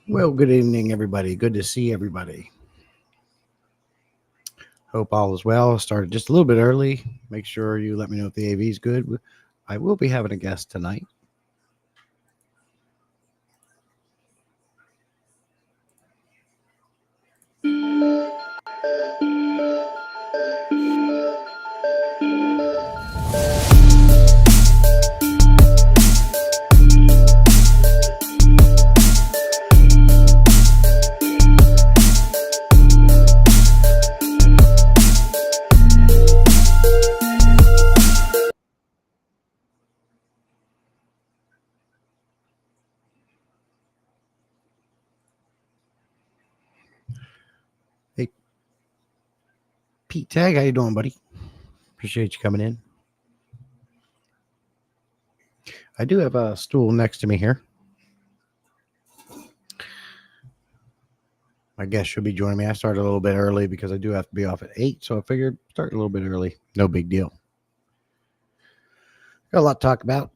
Well, good evening, everybody. Good to see everybody. Hope all is well. Started just a little bit early. Make sure you let me know if the AV is good. I will be having a guest tonight. Hey, Pete Tag, how you doing, buddy? Appreciate you coming in. I do have a stool next to me here. My guest should be joining me. I started a little bit early because I do have to be off at 8, so I figured start a little bit early. No big deal. Got a lot to talk about.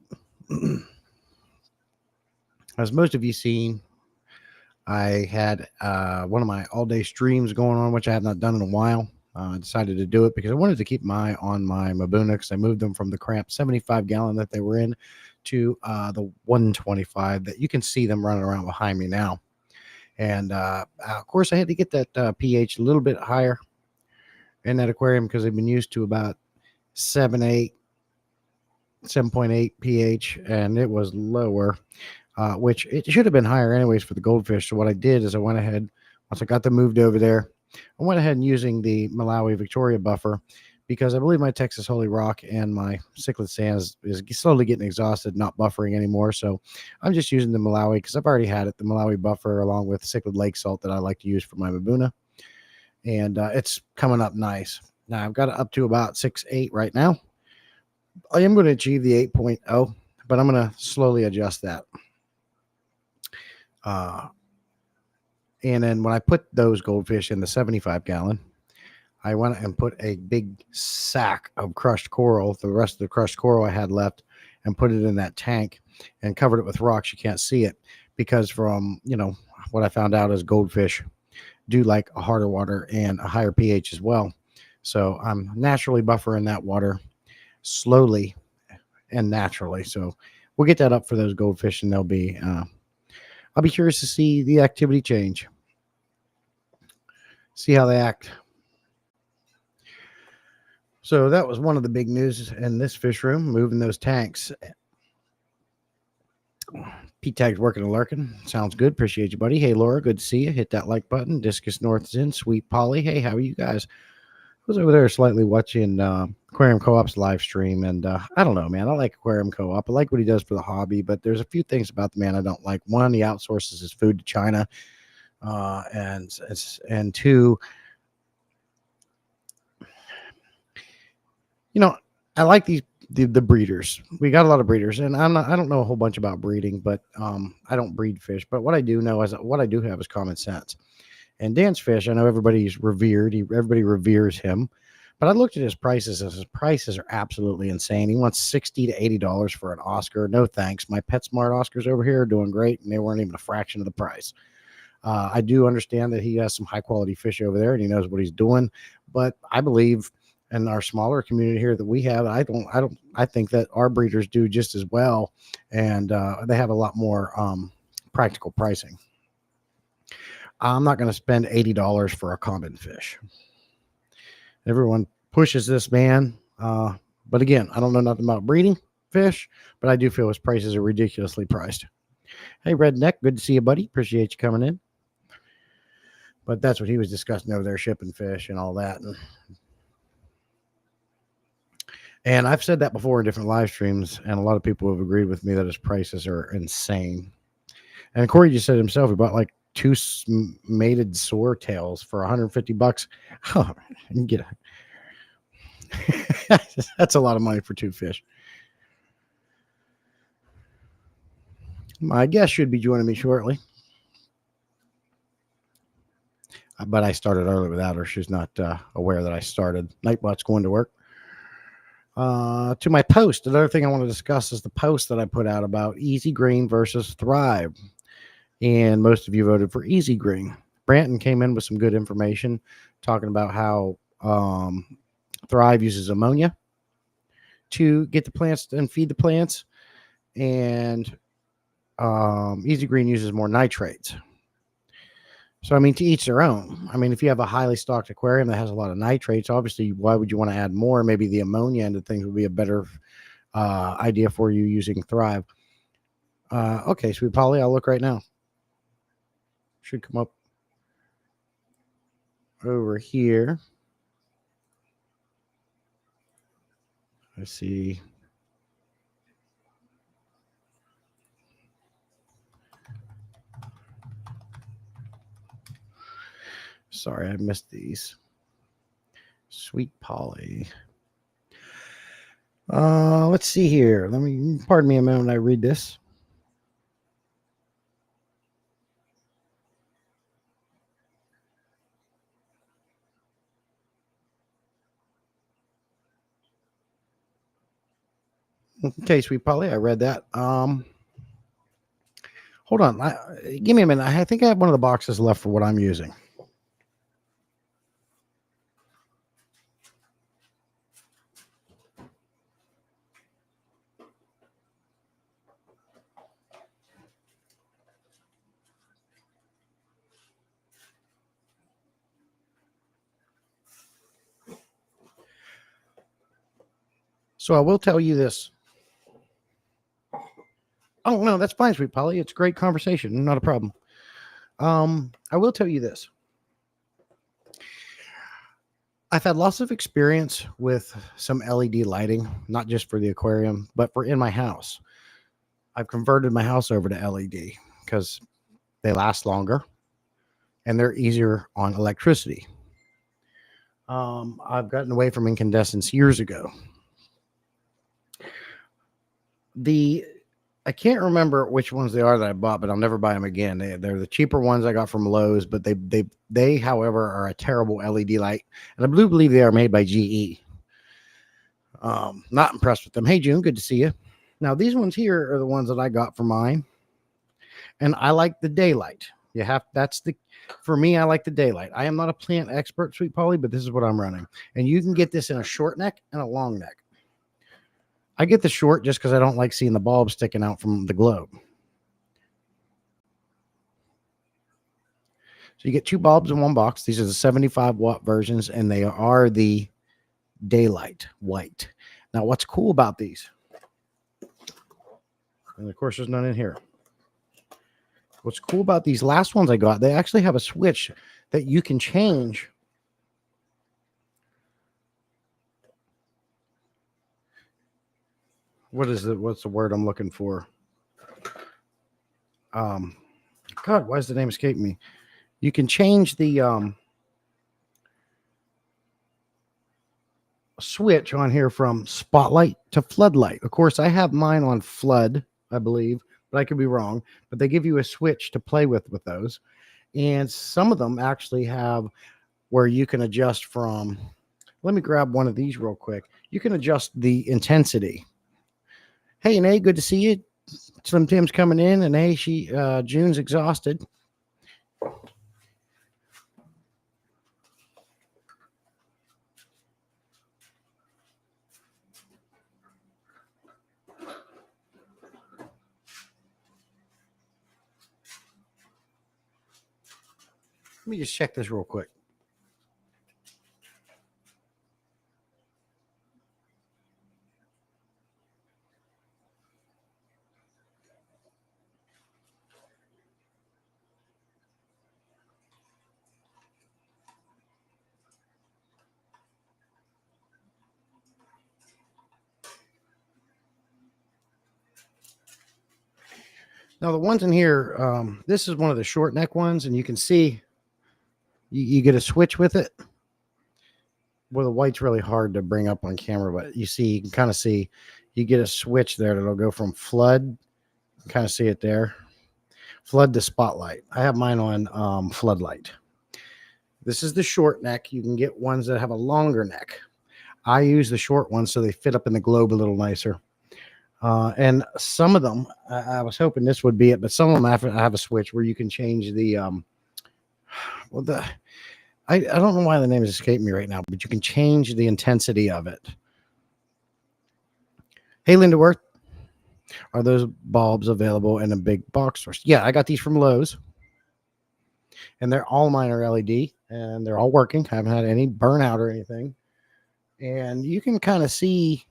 As most of you seen, I had one of my all-day streams going on, which I have not done in a while. I decided to do it because I wanted to keep my eye on my Mabuna because I moved them from the cramped 75 gallon that they were in to the 125 that you can see them running around behind me now. And of course, I had to get that pH a little bit higher in that aquarium because they've been used to about 7.8, 7.8 pH, and it was lower, which it should have been higher anyways for the goldfish. So what I did is I went ahead, once I got them moved over there, I went ahead and using the Malawi Victoria buffer because I believe my Texas Holy Rock and my cichlid sand is slowly getting exhausted, not buffering anymore. So I'm just using the Malawi because I've already had it, the Malawi buffer along with cichlid lake salt that I like to use for my Mabuna. And it's coming up nice. Now I've got it up to about 6.8 right now. I am going to achieve the 8.0, but I'm going to slowly adjust that. And then when I put those goldfish in the 75 gallon, I went and put a big sack of crushed coral, the rest of the crushed coral I had left, and put it in that tank and covered it with rocks. You can't see it because from, what I found out is goldfish do like a harder water and a higher pH as well. So I'm naturally buffering that water slowly and naturally. So we'll get that up for those goldfish and they'll be, I'll be curious to see the activity change. See how they act. So that was one of the big news in this fish room, moving those tanks. Pete Tag's working and lurking. Sounds good. Appreciate you, buddy. Hey, Laura, good to see you. Hit that like button. Discus North is in. Sweet Polly. Hey, how are you guys? I was over there slightly watching Aquarium Co-op's live stream, and I don't know, man. I like Aquarium Co-op. I like what he does for the hobby, but there's a few things about the man I don't like. One, he outsources his food to China, and two, I like the breeders. We got a lot of breeders, and I don't know a whole bunch about breeding, but I don't breed fish. But what I do know is what I do have is common sense. And Dan's fish, I know everybody's revered. Everybody reveres him. But I looked at his prices, and his prices are absolutely insane. He wants $60 to $80 for an Oscar. No thanks. My PetSmart Oscars over here are doing great, and they weren't even a fraction of the price. I do understand that he has some high quality fish over there, and he knows what he's doing. But I believe in our smaller community here that we have, I think that our breeders do just as well, and they have a lot more practical pricing. I'm not going to spend $80 for a common fish. Everyone pushes this man. But again, I don't know nothing about breeding fish, but I do feel his prices are ridiculously priced. Hey, Redneck, good to see you, buddy. Appreciate you coming in. But that's what he was discussing over there, shipping fish and all that. And I've said that before in different live streams, and a lot of people have agreed with me that his prices are insane. And Corey just said himself, he bought like 2 mated swordtails for $150. Oh, you get that's a lot of money for 2 fish. My guest should be joining me shortly, but I started early without her. She's not aware that I started. Nightbot's going to work. To my post, another thing I want to discuss is the post that I put out about Easy Green versus Thrive. and most of you voted for easy green. Branton came in with some good information talking about how Thrive uses ammonia to get the plants and feed the plants, and easy green uses more nitrates. So, I mean, to each their own. I mean, if you have a highly stocked aquarium that has a lot of nitrates, obviously, why would you want to add more? Maybe the ammonia into things would be a better idea for you using Thrive. Okay, Sweet Polly, I'll look right now. Should come up over here. I see. Sorry, I missed these. Sweet Polly. Let's see here. Pardon me a moment. I read this. Okay, Sweet Polly, I read that. Hold on. Give me a minute. I think I have one of the boxes left for what I'm using. So I will tell you this. Oh, no, that's fine, Sweet Polly. It's a great conversation. Not a problem. I will tell you this. I've had lots of experience with some LED lighting, not just for the aquarium, but for in my house. I've converted my house over to LED because they last longer and they're easier on electricity. I've gotten away from incandescents years ago. I can't remember which ones they are that I bought, but I'll never buy them again. They're the cheaper ones I got from Lowe's, but they however are a terrible LED light, and I do believe they are made by GE. Not impressed with them. Hey June, good to see you. Now these ones here are the ones that I got for mine, and I like the daylight. For me, I like the daylight. I am not a plant expert, Sweet Polly, but this is what I'm running, and you can get this in a short neck and a long neck. I get the short just because I don't like seeing the bulb sticking out from the globe. So you get two bulbs in one box. These are the 75-watt versions, and they are the daylight white. Now, what's cool about these? And of course, there's none in here. What's cool about these last ones I got, they actually have a switch that you can change. What's the word I'm looking for? God, why is the name escaping me? You can change the switch on here from spotlight to floodlight. Of course, I have mine on flood, I believe, but I could be wrong. But they give you a switch to play with those. And some of them actually have where you can adjust from. Let me grab one of these real quick. You can adjust the intensity. Hey, Nate, good to see you. Slim Tim's coming in, and hey, June's exhausted. Let me just check this real quick. Now, the ones in here, this is one of the short neck ones, and you can see you get a switch with it. Well, the white's really hard to bring up on camera, but you can kind of see you get a switch there that'll go from flood. Kind of see it there. Flood to spotlight. I have mine on floodlight. This is the short neck. You can get ones that have a longer neck. I use the short ones so they fit up in the globe a little nicer. And some of them, I was hoping this would be it, but some of them I have a switch where you can change the well the I don't know why the name has escaped me right now, but you can change the intensity of it. Hey, Linda Worth, are those bulbs available in a big box store? Yeah, I got these from Lowe's, and they're all mine are LED, and they're all working. I haven't had any burnout or anything. And you can kind of see,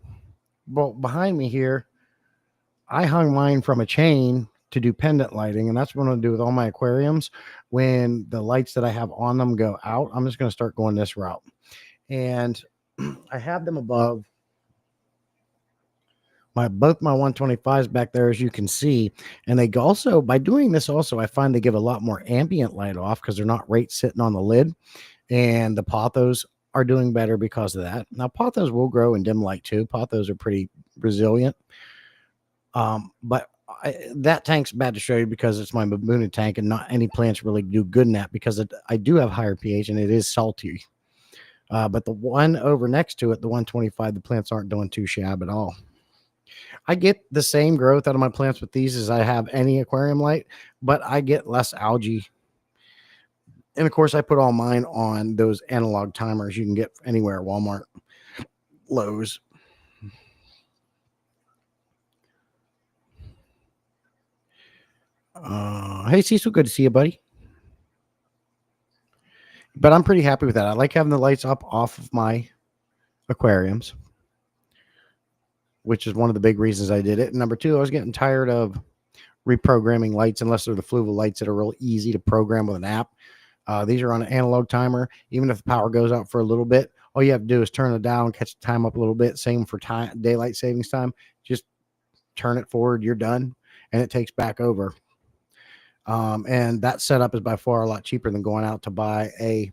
well, behind me here, I hung mine from a chain to do pendant lighting, and that's what I'm going to do with all my aquariums. When the lights that I have on them go out, I'm just going to start going this route. And I have them above both my 125s back there, as you can see. And they also, by doing this also, I find they give a lot more ambient light off because they're not right sitting on the lid. And the pothos are doing better because of that. Now, pothos will grow in dim light too. Pothos are pretty resilient. But that tank's bad to show you because it's my Babuna tank, and not any plants really do good in that because I do have higher pH and it is salty. But the one over next to it, the 125, the plants aren't doing too shabby at all. I get the same growth out of my plants with these as I have any aquarium light, but I get less algae. And of course, I put all mine on those analog timers you can get anywhere, Walmart, Lowe's. Hey, Cecil, good to see you, buddy. But I'm pretty happy with that. I like having the lights up off of my aquariums, which is one of the big reasons I did it. And number two, I was getting tired of reprogramming lights unless they're the Fluval lights that are real easy to program with an app. These are on an analog timer. Even if the power goes out for a little bit, all you have to do is turn it down, catch the time up a little bit. Same for time, daylight savings time. Just turn it forward. You're done, and it takes back over. And that setup is by far a lot cheaper than going out to buy a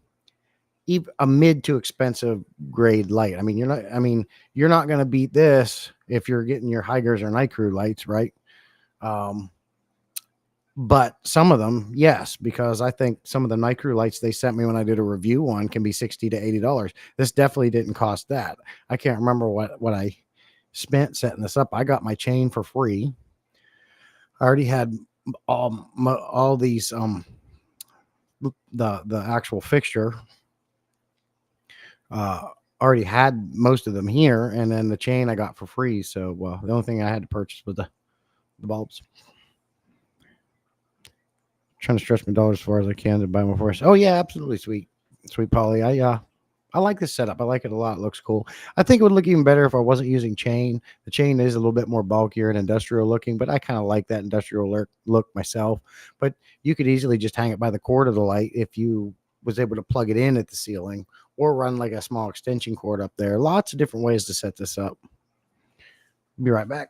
mid to expensive grade light. I mean, you're not going to beat this if you're getting your Higers or Night Crew lights, right? But some of them, yes, because I think some of the Night Crew lights they sent me when I did a review on can be $60 to $80. This definitely didn't cost that. I can't remember what I spent setting this up. I got my chain for free. I already had all these the actual fixture. Already had most of them here, and then the chain I got for free. So the only thing I had to purchase was the bulbs. Trying to stretch my dollars as far as I can to buy more for us. Oh yeah, absolutely, sweet Polly. I like this setup. I like it a lot. It looks cool. I think it would look even better if I wasn't using chain. The chain is a little bit more bulkier and industrial looking, but I kind of like that industrial look myself. But you could easily just hang it by the cord of the light if you was able to plug it in at the ceiling or run like a small extension cord up there. Lots of different ways to set this up. Be right back.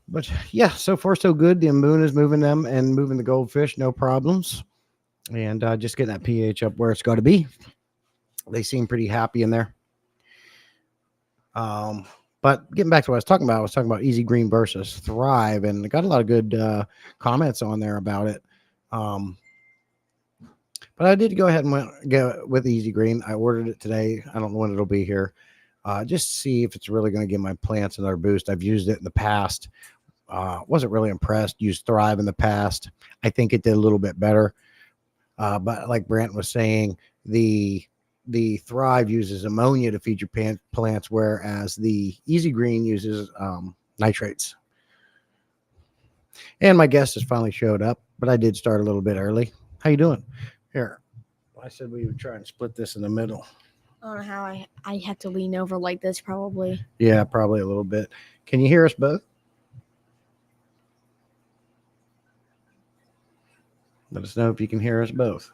But yeah, so far so good. The moon is moving them and moving the goldfish, no problems. And just getting that pH up where it's got to be. They seem pretty happy in there. But getting back to what I was talking about Easy Green versus Thrive, and I got a lot of good comments on there about it. But I did go ahead and go with Easy Green. I ordered it today. I don't know when it'll be here. Just to see if it's really going to give my plants another boost. I've used it in the past. Wasn't really impressed. Used Thrive in the past. I think it did a little bit better. But like Brent was saying, the Thrive uses ammonia to feed your plants, whereas the Easy Green uses nitrates. And my guest has finally showed up, but I did start a little bit early. How you doing? Here, I said we would try and split this in the middle. I don't know how I have to lean over like this, probably. Yeah, probably a little bit. Can you hear us both? Let us know if you can hear us both.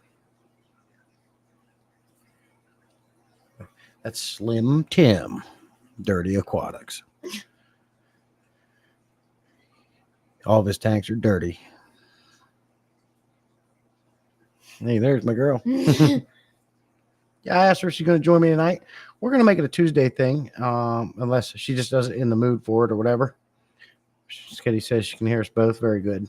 That's Slim Tim, Dirty Aquatics. All of his tanks are dirty. Hey, there's my girl. Yeah, I asked her if she's going to join me tonight. We're going to make it a Tuesday thing, unless she just doesn't in the mood for it or whatever. Skitty says she can hear us both. Very good.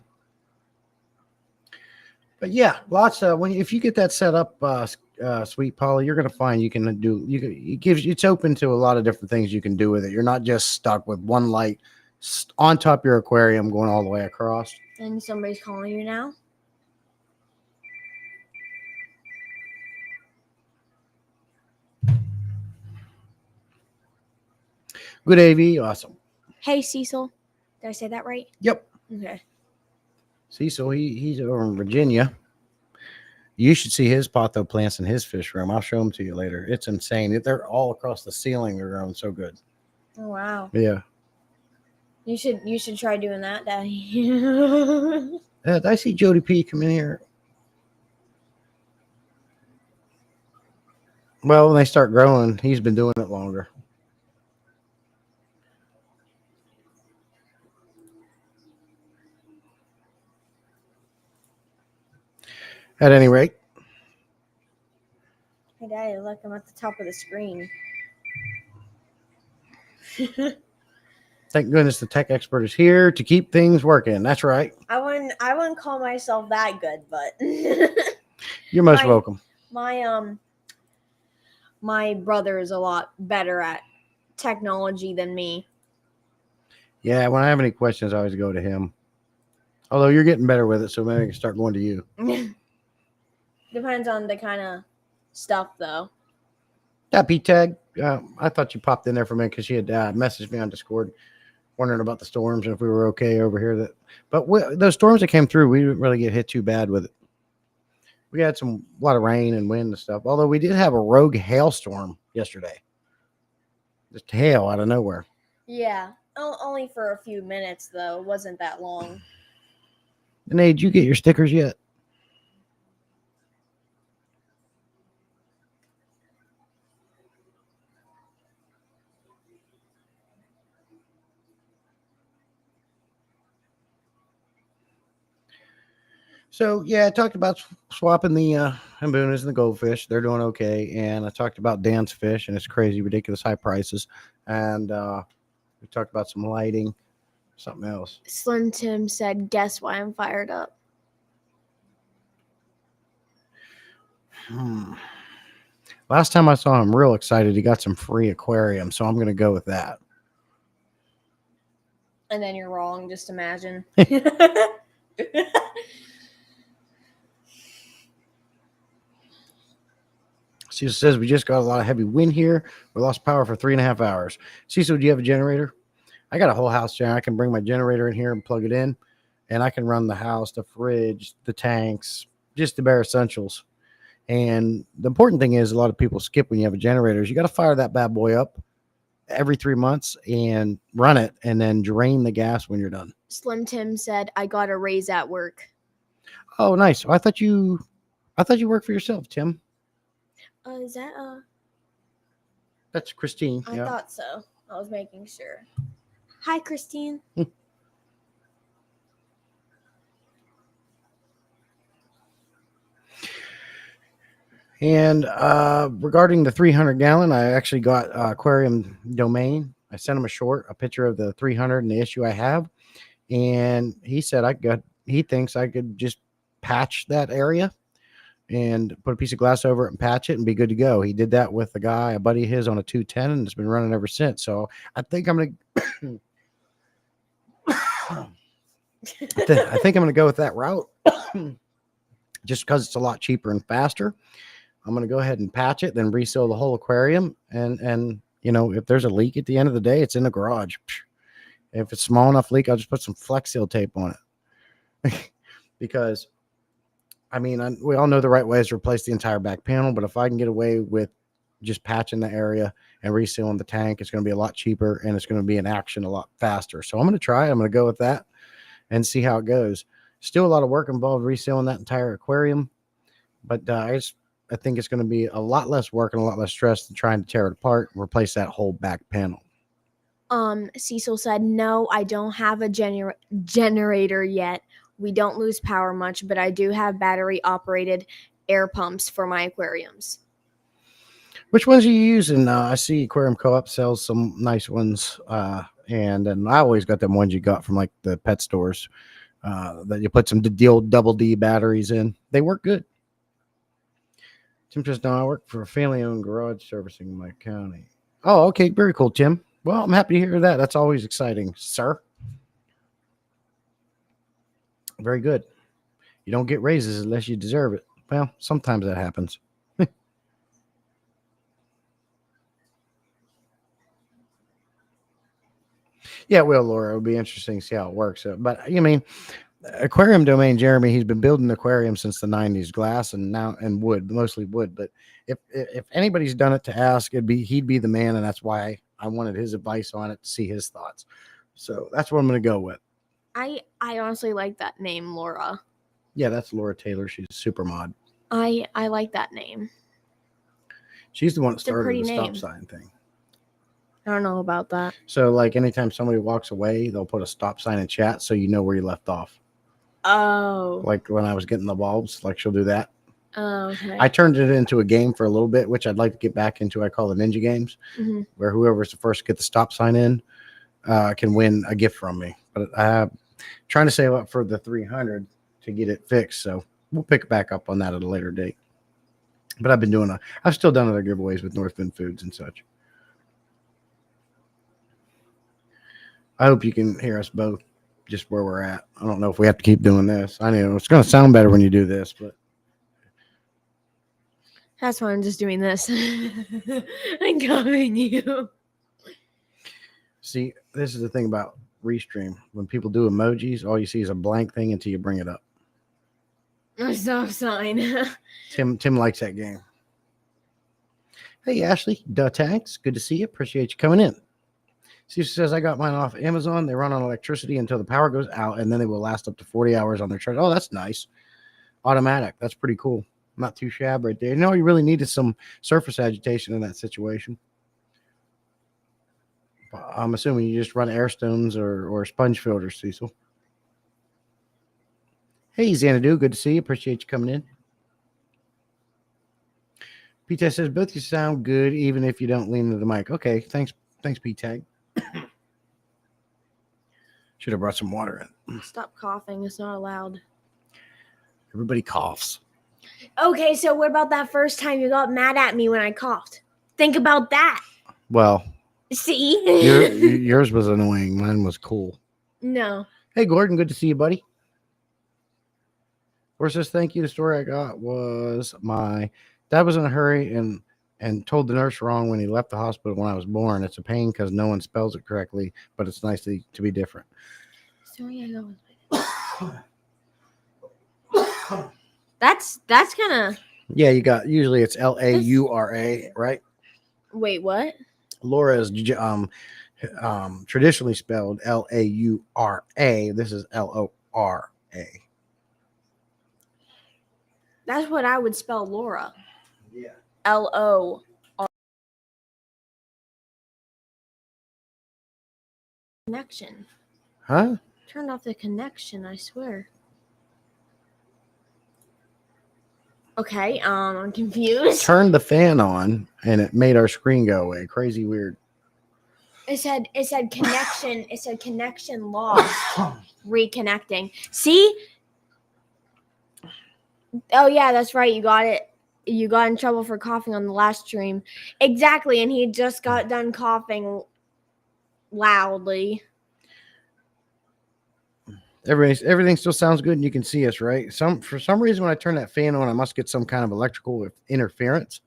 But yeah, lots of if you get that set up, Sweet Polly, you're going to find you can do it's open to a lot of different things you can do with it. You're not just stuck with one light on top of your aquarium going all the way across. And somebody's calling you now. Good AV, awesome. Hey, Cecil. Did I say that right? Yep. Okay. Cecil, he's over in Virginia. You should see his potho plants in his fish room. I'll show them to you later. It's insane. They're all across the ceiling. They're growing so good. Oh wow. Yeah. You should try doing that, Daddy. I see Jody P come in here. Well, when they start growing, he's been doing it longer. At any rate. Hey, Daddy, look, I'm at the top of the screen. Thank goodness the tech expert is here to keep things working. That's right. I wouldn't call myself that good, but You're most welcome. My brother is a lot better at technology than me. Yeah, when I have any questions, I always go to him. Although you're getting better with it, so maybe I can start going to you. Depends on the kind of stuff, though. That P-Tag, I thought you popped in there for a minute because she had messaged me on Discord wondering about the storms and if we were okay over here. But those storms that came through, we didn't really get hit too bad with it. We had a lot of rain and wind and stuff. Although we did have a rogue hailstorm yesterday. Just hail out of nowhere. Yeah, only for a few minutes, though. It wasn't that long. And hey, did you get your stickers yet? So yeah, I talked about swapping the hambunas and the goldfish. They're doing okay, and I talked about Dan's fish and its crazy, ridiculous high prices. And we talked about some lighting, something else. Slim Tim said, "Guess why I'm fired up." Last time I saw him real excited, he got some free aquarium, so I'm going to go with that. And then you're wrong. Just imagine. Cecil says we just got a lot of heavy wind here. We lost power for 3.5 hours. Cecil, do you have a generator? I got a whole house generator. I can bring my generator in here and plug it in, and I can run the house, the fridge, the tanks, just the bare essentials. And the important thing is a lot of people skip when you have a generator is you got to fire that bad boy up every 3 months and run it and then drain the gas when you're done. Slim Tim said, "I got a raise at work." Oh, nice. I thought you worked for yourself, Tim. Is that That's Christine. I thought so. I was making sure. Hi, Christine. And regarding the 300-gallon, I actually got Aquarium Domain. I sent him a picture of the 300 and the issue I have, and he said he thinks I could just patch that area and put a piece of glass over it and patch it and be good to go. He did that with a buddy of his, on a 210, and it's been running ever since. So I think I'm gonna I think I'm gonna go with that route just because it's a lot cheaper and faster. I'm going to go ahead and patch it, then reseal the whole aquarium. And if there's a leak at the end of the day, it's in the garage. If it's small enough leak, I'll just put some Flex Seal tape on it. Because, we all know the right way is to replace the entire back panel. But if I can get away with just patching the area and resealing the tank, it's going to be a lot cheaper and it's going to be in action a lot faster. So I'm going to try. I'm going to go with that and see how it goes. Still a lot of work involved resealing that entire aquarium. But I think it's going to be a lot less work and a lot less stress than trying to tear it apart and replace that whole back panel. Cecil said, "No, I don't have a generator yet. We don't lose power much, but I do have battery operated air pumps for my aquariums." Which ones are you using? I see Aquarium Co-op sells some nice ones, and then I always got them ones you got from like the pet stores that you put some the old double D batteries in. They work good. Tim says, "No, I work for a family-owned garage servicing in my county." Oh, okay, very cool, Tim. Well, I'm happy to hear that. That's always exciting, sir. Very good. You don't get raises unless you deserve it. Well, sometimes that happens. Yeah, it will, Laura. It'll be interesting to see how it works. But I mean, aquarium domain, Jeremy. He's been building aquariums since the '90s, glass and now and wood, mostly wood. But if anybody's done it to ask, he'd be the man, and that's why I wanted his advice on it to see his thoughts. So that's what I'm going to go with. I honestly like that name, Laura. Yeah, that's Laura Taylor. She's a super mod. I like that name. She's the one that It's a started pretty the stop name. sign thing. I don't know about that. So, like, anytime somebody walks away, they'll put a stop sign in chat so you know where you left off. Oh. Like when I was getting the bulbs, like she'll do that. Oh, okay. I turned it into a game for a little bit, which I'd like to get back into. I call the Ninja Games, where whoever's the first to get the stop sign in can win a gift from me. But I'm trying to save up for the 300 to get it fixed. So we'll pick back up on that at a later date. But I've still done other giveaways with Northwind Foods and such. I hope you can hear us both just where we're at. I don't know if we have to keep doing this. I know it's going to sound better when you do this, but that's why I'm just doing this. I'm copying you. See, this is the thing about Restream. When people do emojis, all you see is a blank thing until you bring it up. A stop sign. Tim likes that game. Hey, Ashley, duh tags. Good to see you. Appreciate you coming in. Cecil says, I got mine off Amazon. They run on electricity until the power goes out, and then they will last up to 40 hours on their charge. Oh, that's nice. Automatic. That's pretty cool. Not too shabby right there. You know, you really needed some surface agitation in that situation. I'm assuming you just run air stones or sponge filters, Cecil. Hey, Xanadu. Good to see you. Appreciate you coming in. P-Tag says, both you sound good, even if you don't lean into the mic. Okay, thanks, P-Tag. Should have brought some water in. Stop coughing. It's not allowed. Everybody coughs. Okay, so what about that first time you got mad at me when I coughed? Think about that. Well, see? yours was annoying. Mine was cool. No. Hey, Gordon. Good to see you, buddy. Where's this thank you? The story I got was my dad was in a hurry and told the nurse wrong when he left the hospital when I was born. It's a pain because no one spells it correctly, but it's nice to be different. Story I got. That's kind of. Yeah, you got usually it's Laura, right? Wait, what? Laura is traditionally spelled Laura. This is Lora. That's what I would spell Laura. Yeah. Lor. Connection. Huh? Turned off the connection, I swear. Okay, I'm confused. Turned the fan on and it made our screen go away. Crazy weird. It said connection. It said connection lost. Reconnecting. See? Oh yeah, that's right. You got it. You got in trouble for coughing on the last stream. Exactly, and he just got done coughing loudly. Everything still sounds good and you can see us, right? For some reason when I turn that fan on, I must get some kind of electrical interference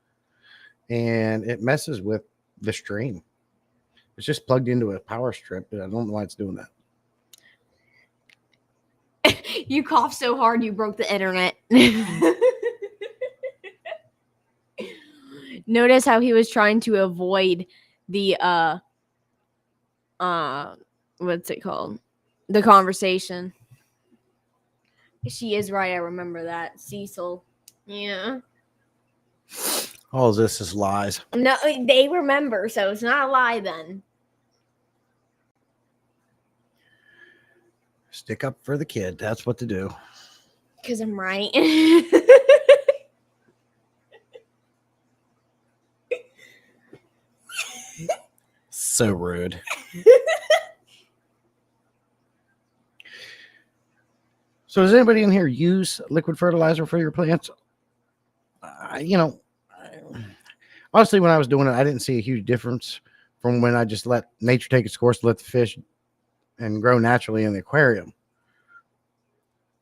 and it messes with the stream. It's just plugged into a power strip, but I don't know why it's doing that. You coughed so hard you broke the internet. Notice how he was trying to avoid the what's it called? The conversation. She is right, I remember that. Cecil. Yeah. All this is lies. No, they remember, so it's not a lie then. Stick up for the kid. That's what to do. Because I'm right. So rude. So does anybody in here use liquid fertilizer for your plants? Honestly, when I was doing it, I didn't see a huge difference from when I just let nature take its course, let the fish and grow naturally in the aquarium.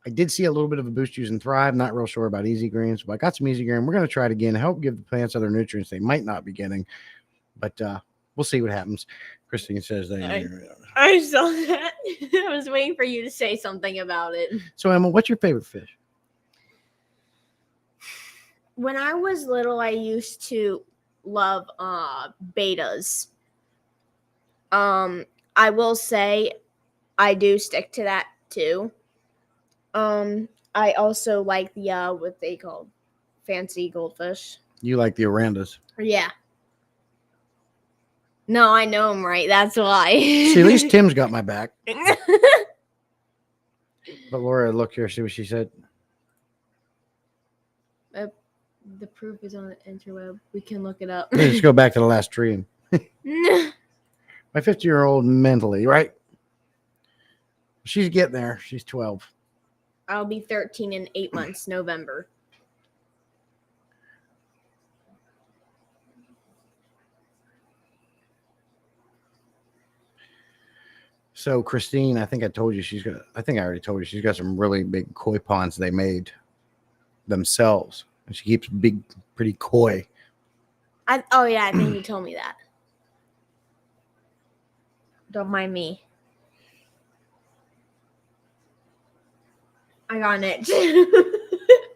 I did see a little bit of a boost using Thrive. Not real sure about Easy Greens, but I got some Easy Green. We're going to try it again. Help give the plants other nutrients they might not be getting, but we'll see what happens. Christine says I saw that. I was waiting for you to say something about it. So, Emma, what's your favorite fish? When I was little, I used to love betas. I will say I do stick to that too. I also like the what they call fancy goldfish. You like the Orandas. Yeah. No, I know them right. That's why. See, at least Tim's got my back. But Laura, look here, see what she said. The proof is on the interweb. We can look it up. Let's go back to the last stream. My 50-year-old mentally, right? She's getting there. She's 12. I'll be 13 in 8 months, November. So Christine, I think I told you I think I already told you she's got some really big koi ponds they made themselves. And she keeps pretty koi. Oh yeah, I think you told me that. Don't mind me. I got an itch.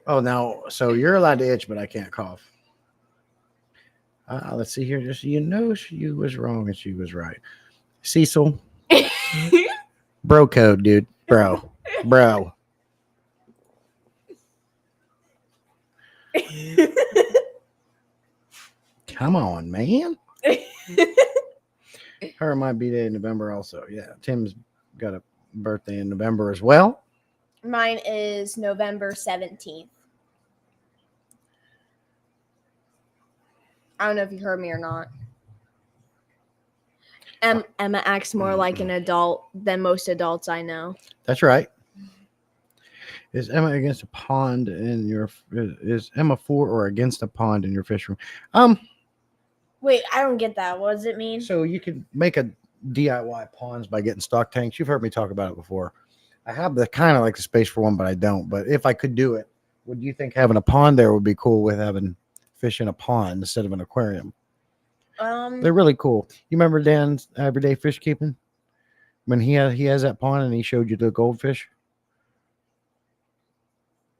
Oh, now, so you're allowed to itch, but I can't cough. Let's see here. Just she was wrong and she was right. Cecil, bro code, dude, bro. Come on, man. Her and my B-Day in November also. Yeah, Tim's got a birthday in November as well. Mine is November 17th. I don't know if you heard me or not. Emma acts more like an adult than most adults I know. That's right. Is Emma against a pond in your? Is Emma for or against a pond in your fish room? Wait, I don't get that. What does it mean? So you can make a DIY ponds by getting stock tanks. You've heard me talk about it before. I have the kind of like the space for one, but I don't. But if I could do it, would you think having a pond there would be cool with having fish in a pond instead of an aquarium? They're really cool. You remember Dan's everyday fish keeping when he has that pond and he showed you the goldfish?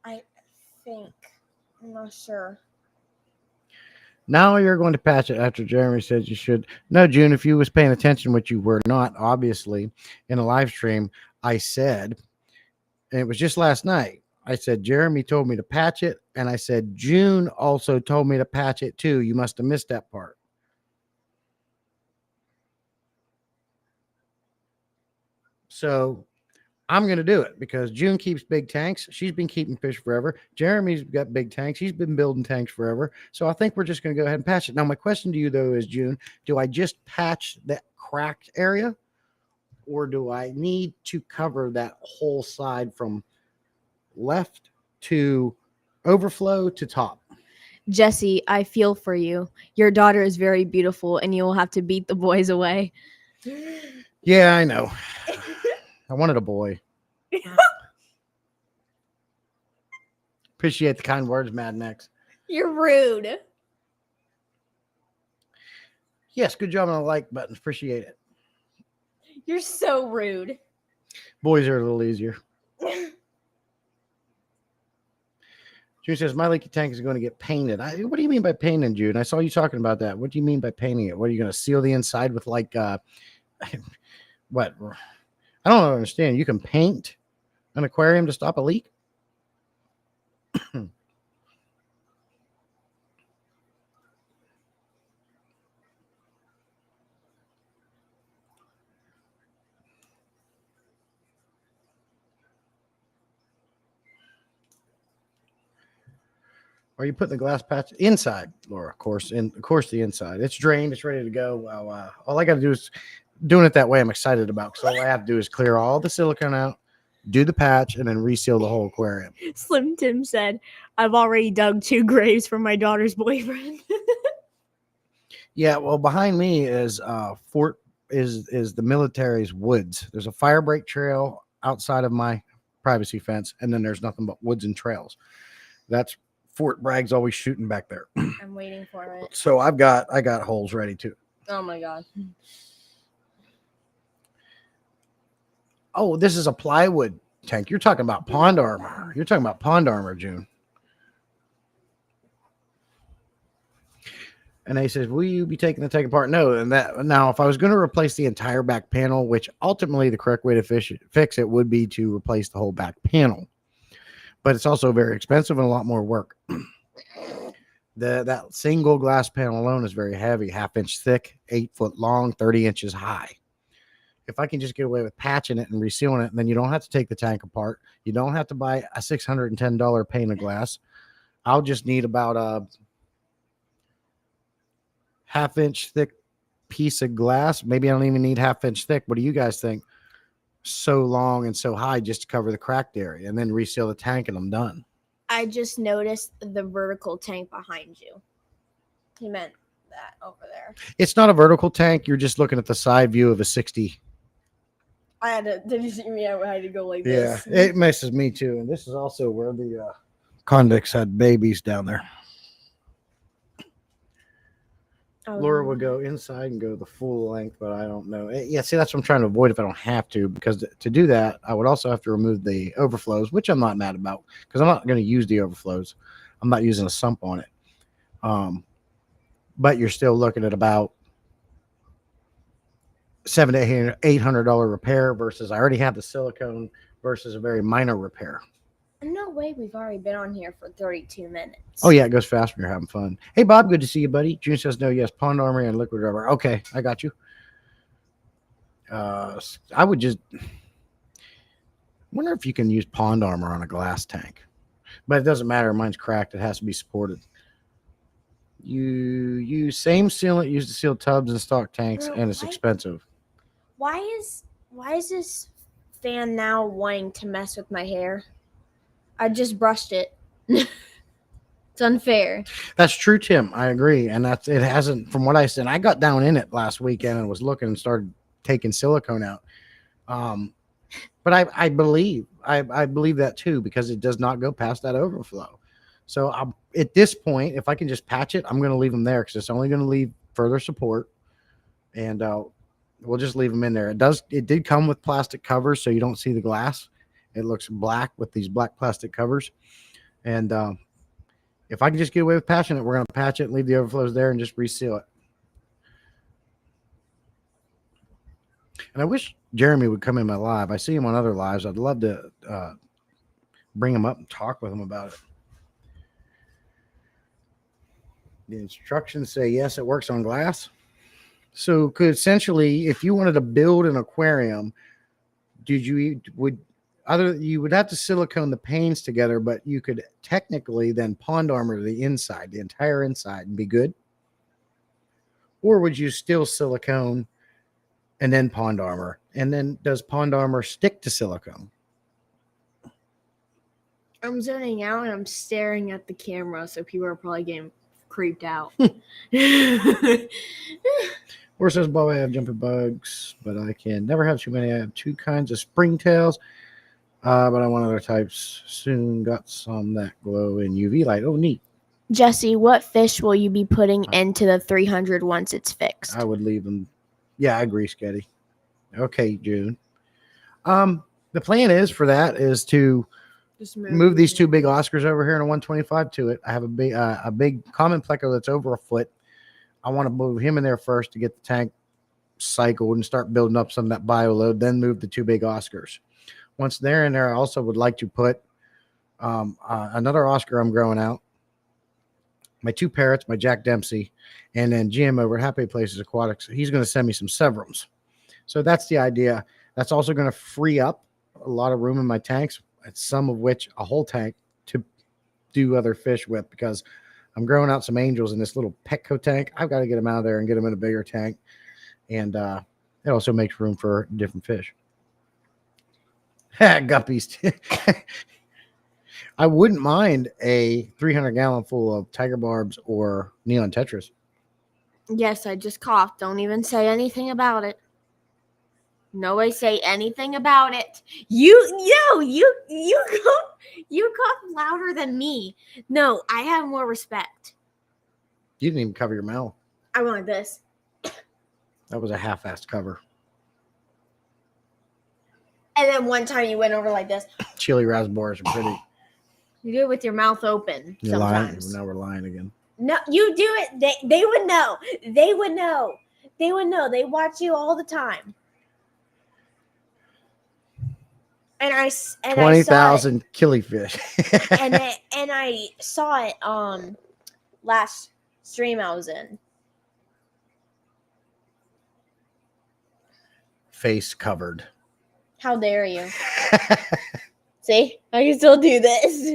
I think. I'm not sure. Now you're going to patch it after Jeremy said you should. No, June, if you was paying attention, which you were not, obviously, in a live stream, I said, and it was just last night, I said, Jeremy told me to patch it, and I said, June also told me to patch it too. You must have missed that part. So I'm going to do it because June keeps big tanks. She's been keeping fish forever. Jeremy's got big tanks. He's been building tanks forever. So I think we're just going to go ahead and patch it. Now, my question to you, though, is, June, do I just patch that cracked area or do I need to cover that whole side from left to overflow to top? Jesse, I feel for you. Your daughter is very beautiful and you will have to beat the boys away. Yeah, I know. I wanted a boy. Appreciate the kind words, Mad Max. You're rude. Yes, good job on the like button. Appreciate it. You're so rude. Boys are a little easier. June says, my leaky tank is going to get painted. What do you mean by painting, June? I saw you talking about that. What do you mean by painting it? What are you going to seal the inside with like, what? I don't understand. You can paint an aquarium to stop a leak? Are you putting the glass patch inside, Laura? Of course, the inside. It's drained. It's ready to go. Well, all I got to do is doing it that way. I'm excited about because all I have to do is clear all the silicone out, do the patch, and then reseal the whole aquarium. Slim Tim said, "I've already dug 2 graves for my daughter's boyfriend." Yeah, well, behind me is Fort is the military's woods. There's a fire break trail outside of my privacy fence, and then there's nothing but woods and trails. That's Fort Bragg's always shooting back there. I'm waiting for it. So I got holes ready too. Oh my god. Oh, this is a plywood tank. You're talking about pond armor. You're talking about pond armor, June. And he says, will you be taking the tank apart? No. And that now, if I was going to replace the entire back panel, which ultimately the correct way to fix it would be to replace the whole back panel. But it's also very expensive and a lot more work. That single glass panel alone is very heavy, 1/2 inch thick, 8 foot long, 30 inches high. If I can just get away with patching it and resealing it, then you don't have to take the tank apart. You don't have to buy a $610 pane of glass. I'll just need about a 1/2 inch thick piece of glass. Maybe I don't even need 1/2 inch thick. What do you guys think? So long and so high just to cover the cracked area, and then reseal the tank, and I'm done. I just noticed the vertical tank behind you. He meant that over there. It's not a vertical tank. You're just looking at the side view of a 60. Did you see me? I had to go like Yeah, this. it messes me too. And this is also where the convicts had babies down there. Laura would go inside and go the full length, but I don't know. Yeah, see, that's what I'm trying to avoid if I don't have to, because to do that, I would also have to remove the overflows, which I'm not mad about because I'm not going to use the overflows. I'm not using a sump on it. But you're still looking at about $700 to $800 repair versus I already have the silicone versus a very minor repair. No way, we've already been on here for 32 minutes. Oh, yeah, it goes fast when you're having fun. Hey, Bob, good to see you, buddy. June says no, yes, pond armor and liquid rubber. Okay, I got you. I would just wonder if you can use pond armor on a glass tank. But it doesn't matter. Mine's cracked. It has to be supported. You use same sealant used to seal tubs and stock tanks, Bro, and it's expensive. Why is this fan now wanting to mess with my hair? I just brushed it. It's unfair. That's true, Tim. I agree. And it hasn't, from what I said, I got down in it last weekend and was looking and started taking silicone out. But I believe that too, because it does not go past that overflow. So at this point, if I can just patch it, I'm going to leave them there because it's only going to leave further support. And we'll just leave them in there. It did come with plastic covers, so you don't see the glass. It looks black with these black plastic covers. And if I can just get away with patching it, we're going to patch it and leave the overflows there and just reseal it. And I wish Jeremy would come in my live. I see him on other lives. I'd love to bring him up and talk with him about it. The instructions say, yes, it works on glass. So could essentially, if you wanted to build an aquarium, you would have to silicone the panes together, but you could technically then pond armor the inside, the entire inside, and be good? Or would you still silicone and then pond armor? And then does pond armor stick to silicone? I'm zoning out and I'm staring at the camera, so people are probably getting creeped out. Or says, Bob, I have jumping bugs, but I can never have too many. I have 2 kinds of springtails, but I want other types. Soon got some that glow in UV light. Oh, neat. Jesse, what fish will you be putting into the 300 once it's fixed? I would leave them. Yeah, I agree, Sketty. Okay, June. The plan is to just move these 2 big Oscars over here and a 125 to it. I have a big common pleco that's over a foot. I want to move him in there first to get the tank cycled and start building up some of that bio load, then move the 2 big Oscars. Once they're in there, I also would like to put another Oscar I'm growing out, my 2 parrots, my Jack Dempsey, and then Jim over at Happy Places Aquatics. He's going to send me some Severums. So that's the idea. That's also going to free up a lot of room in my tanks, some of which a whole tank to do other fish with because I'm growing out some angels in this little Petco tank. I've got to get them out of there and get them in a bigger tank. And it also makes room for different fish. Guppies. I wouldn't mind a 300-gallon full of tiger barbs or neon tetras. Yes, I just coughed. Don't even say anything about it. Nobody say anything about it. You cough louder than me. No, I have more respect. You didn't even cover your mouth. I want this. That was a half-assed cover. And then one time you went over like this. Chili raspberries are pretty. You do it with your mouth open You're sometimes. lying. Now we're lying again. No, you do it. They would know. They would know. They would know. They watch you all the time. And I 20,000 killifish. and I saw it last stream I was in. Face covered. How dare you? See, I can still do this.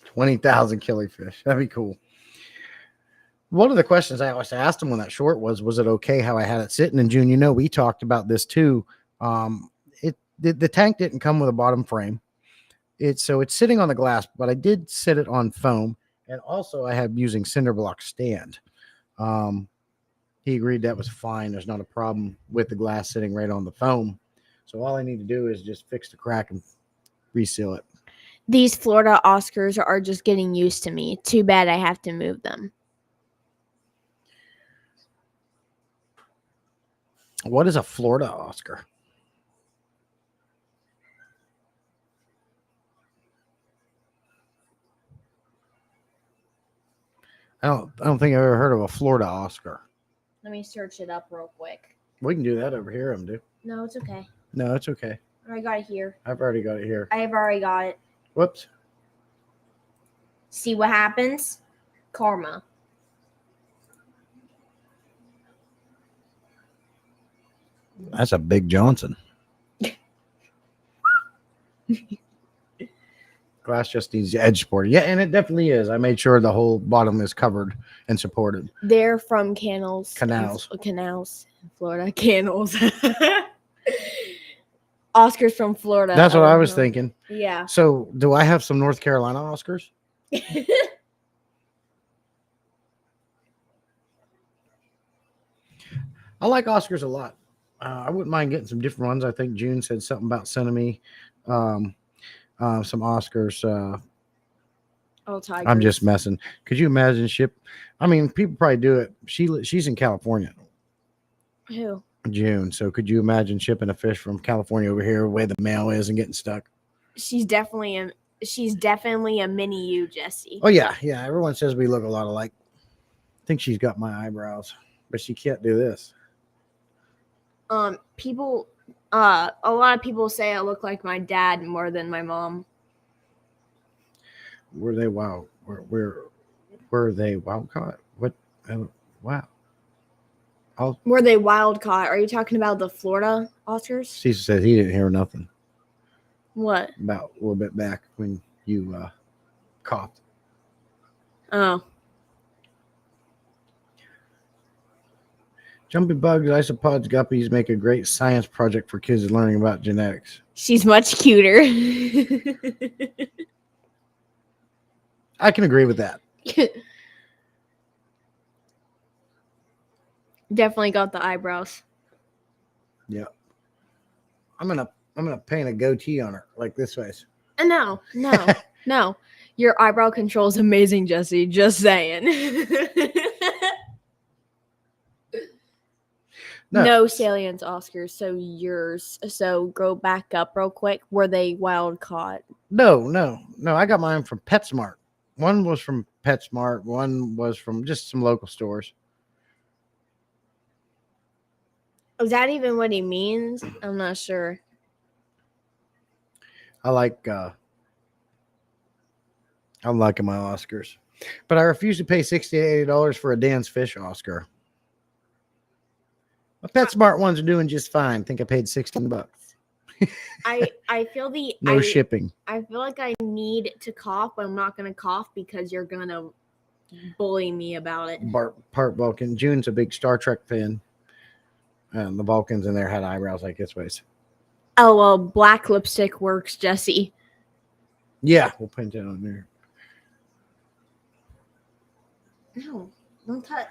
20,000 killifish. That'd be cool. One of the questions I always asked him on that short was it okay how I had it sitting? And June, we talked about this too. The tank didn't come with a bottom frame. It's sitting on the glass, but I did sit it on foam, and also I have using cinder block stand. He agreed that was fine. There's not a problem with the glass sitting right on the foam. So all I need to do is just fix the crack and reseal it. These Florida Oscars are just getting used to me. Too bad I have to move them. What is a Florida Oscar? I don't think I've ever heard of a Florida Oscar. Let me search it up real quick. We can do that over here, dude. No, it's okay. No, it's okay. I got it here. I've already got it here. I have already got it. Whoops. See what happens? Karma. That's a big Johnson. Glass just needs edge supported. Yeah, and it definitely is. I made sure the whole bottom is covered and supported. They're from canals. Canals. Canals. Florida. Canals. Oscars from Florida. That's what I was thinking. Yeah. So do I have some North Carolina Oscars? I like Oscars a lot. I wouldn't mind getting some different ones. I think June said something about sending me some Oscars. Tigers. I'm just messing. Could you imagine people probably do it. She's in California. Who? June. So could you imagine shipping a fish from California over here where the mail is and getting stuck? She's definitely a mini you, Jesse. Oh yeah. Everyone says we look a lot alike. I think she's got my eyebrows, but she can't do this. People, a lot of people say I look like my dad more than my mom. Were they wild? Were they wild caught? What? Wow. Were they wild caught? Are you talking about the Florida Oscars? Cecil says he didn't hear nothing. What? About a little bit back when you coughed. Oh. Jumping bugs, isopods, guppies make a great science project for kids learning about genetics. She's much cuter. I can agree with that. Definitely got the eyebrows. Yeah. I'm gonna paint a goatee on her like this way. No. Your eyebrow control is amazing, Jesse. Just saying. No salience Oscars. So go back up real quick. Were they wild caught? No. I got mine from PetSmart. One was from PetSmart. One was from just some local stores. Is that even what he means? I'm not sure. I'm liking my Oscars, but I refuse to pay $60 to $80 for a Dan's Fish Oscar. My PetSmart ones are doing just fine. I think I paid $16. I feel No shipping. I feel like I need to cough, but I'm not gonna cough because you're gonna bully me about it. Part Vulcan. June's a big Star Trek fan. The Vulcans in there had eyebrows like this ways. Oh well, black lipstick works, Jesse. Yeah, we'll paint that on there. No, don't touch.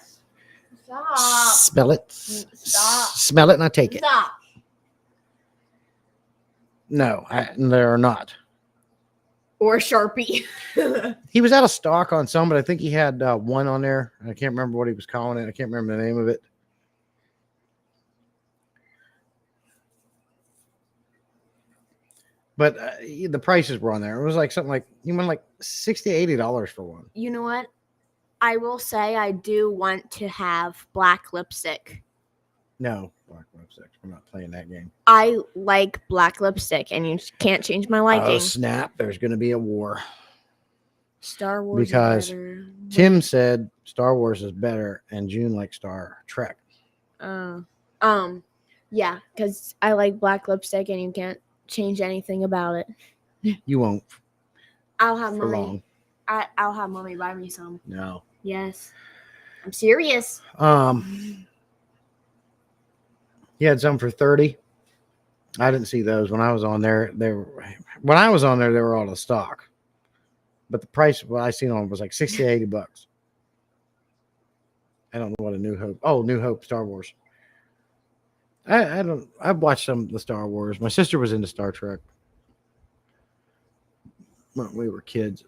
Stop. Smell it. Stop. Smell it and I take it. Stop. No, they're not. Or Sharpie. He was out of stock on some, but I think he had one on there. I can't remember what he was calling it. I can't remember the name of it. But the prices were on there. It was like something like you went like $60, $80 for one. You know what? I will say I do want to have black lipstick. No, black lipstick. We're not playing that game. I like black lipstick, and you can't change my liking. Oh, snap. There's going to be a war. Star Wars Because is better. Tim said Star Wars is better, and June likes Star Trek. Yeah, because I like black lipstick, and you can't change anything about it. You won't I'll have for mommy. long. I'll have mommy buy me some. No. Yes, I'm serious. He had some for $30. I didn't see those when I was on there. They were all out of stock. But the price what I seen on was like $60, $80. I don't know what a New Hope. Oh, New Hope Star Wars. I've watched some of the Star Wars. My sister was into Star Trek when we were kids.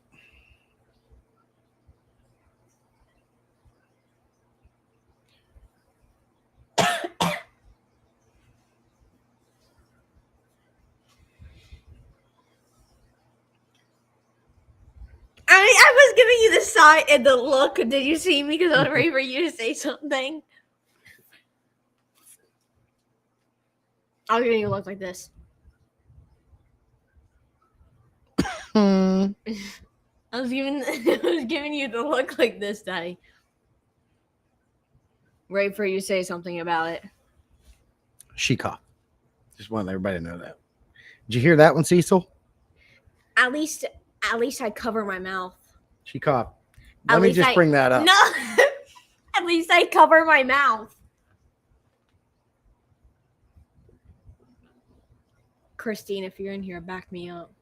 I was giving you the side and the look. Did you see me? Because I was ready for you to say something. I was giving you a look like this. I was giving you the look like this, Daddy. Ready for you to say something about it. She coughed. Just wanted everybody to know that. Did you hear that one, Cecil? At least I cover my mouth. She coughed. Let me just bring that up. No. At least I cover my mouth. Christine, if you're in here, back me up.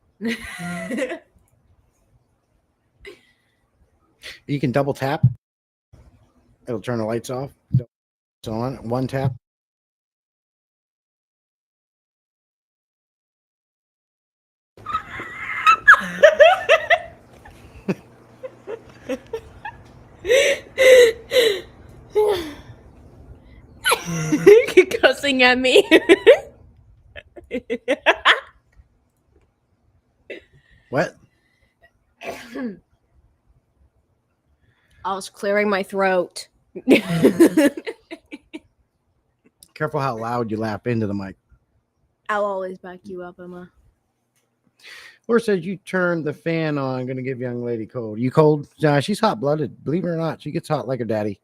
You can double tap. It'll turn the lights off. It's on. One tap. You're cussing at me. What? I was clearing my throat. Careful how loud you laugh into the mic. I'll always back you up, Emma. Laura says you turned the fan on. I'm going to give young lady cold. You cold? Nah, she's hot-blooded. Believe it or not, she gets hot like her daddy.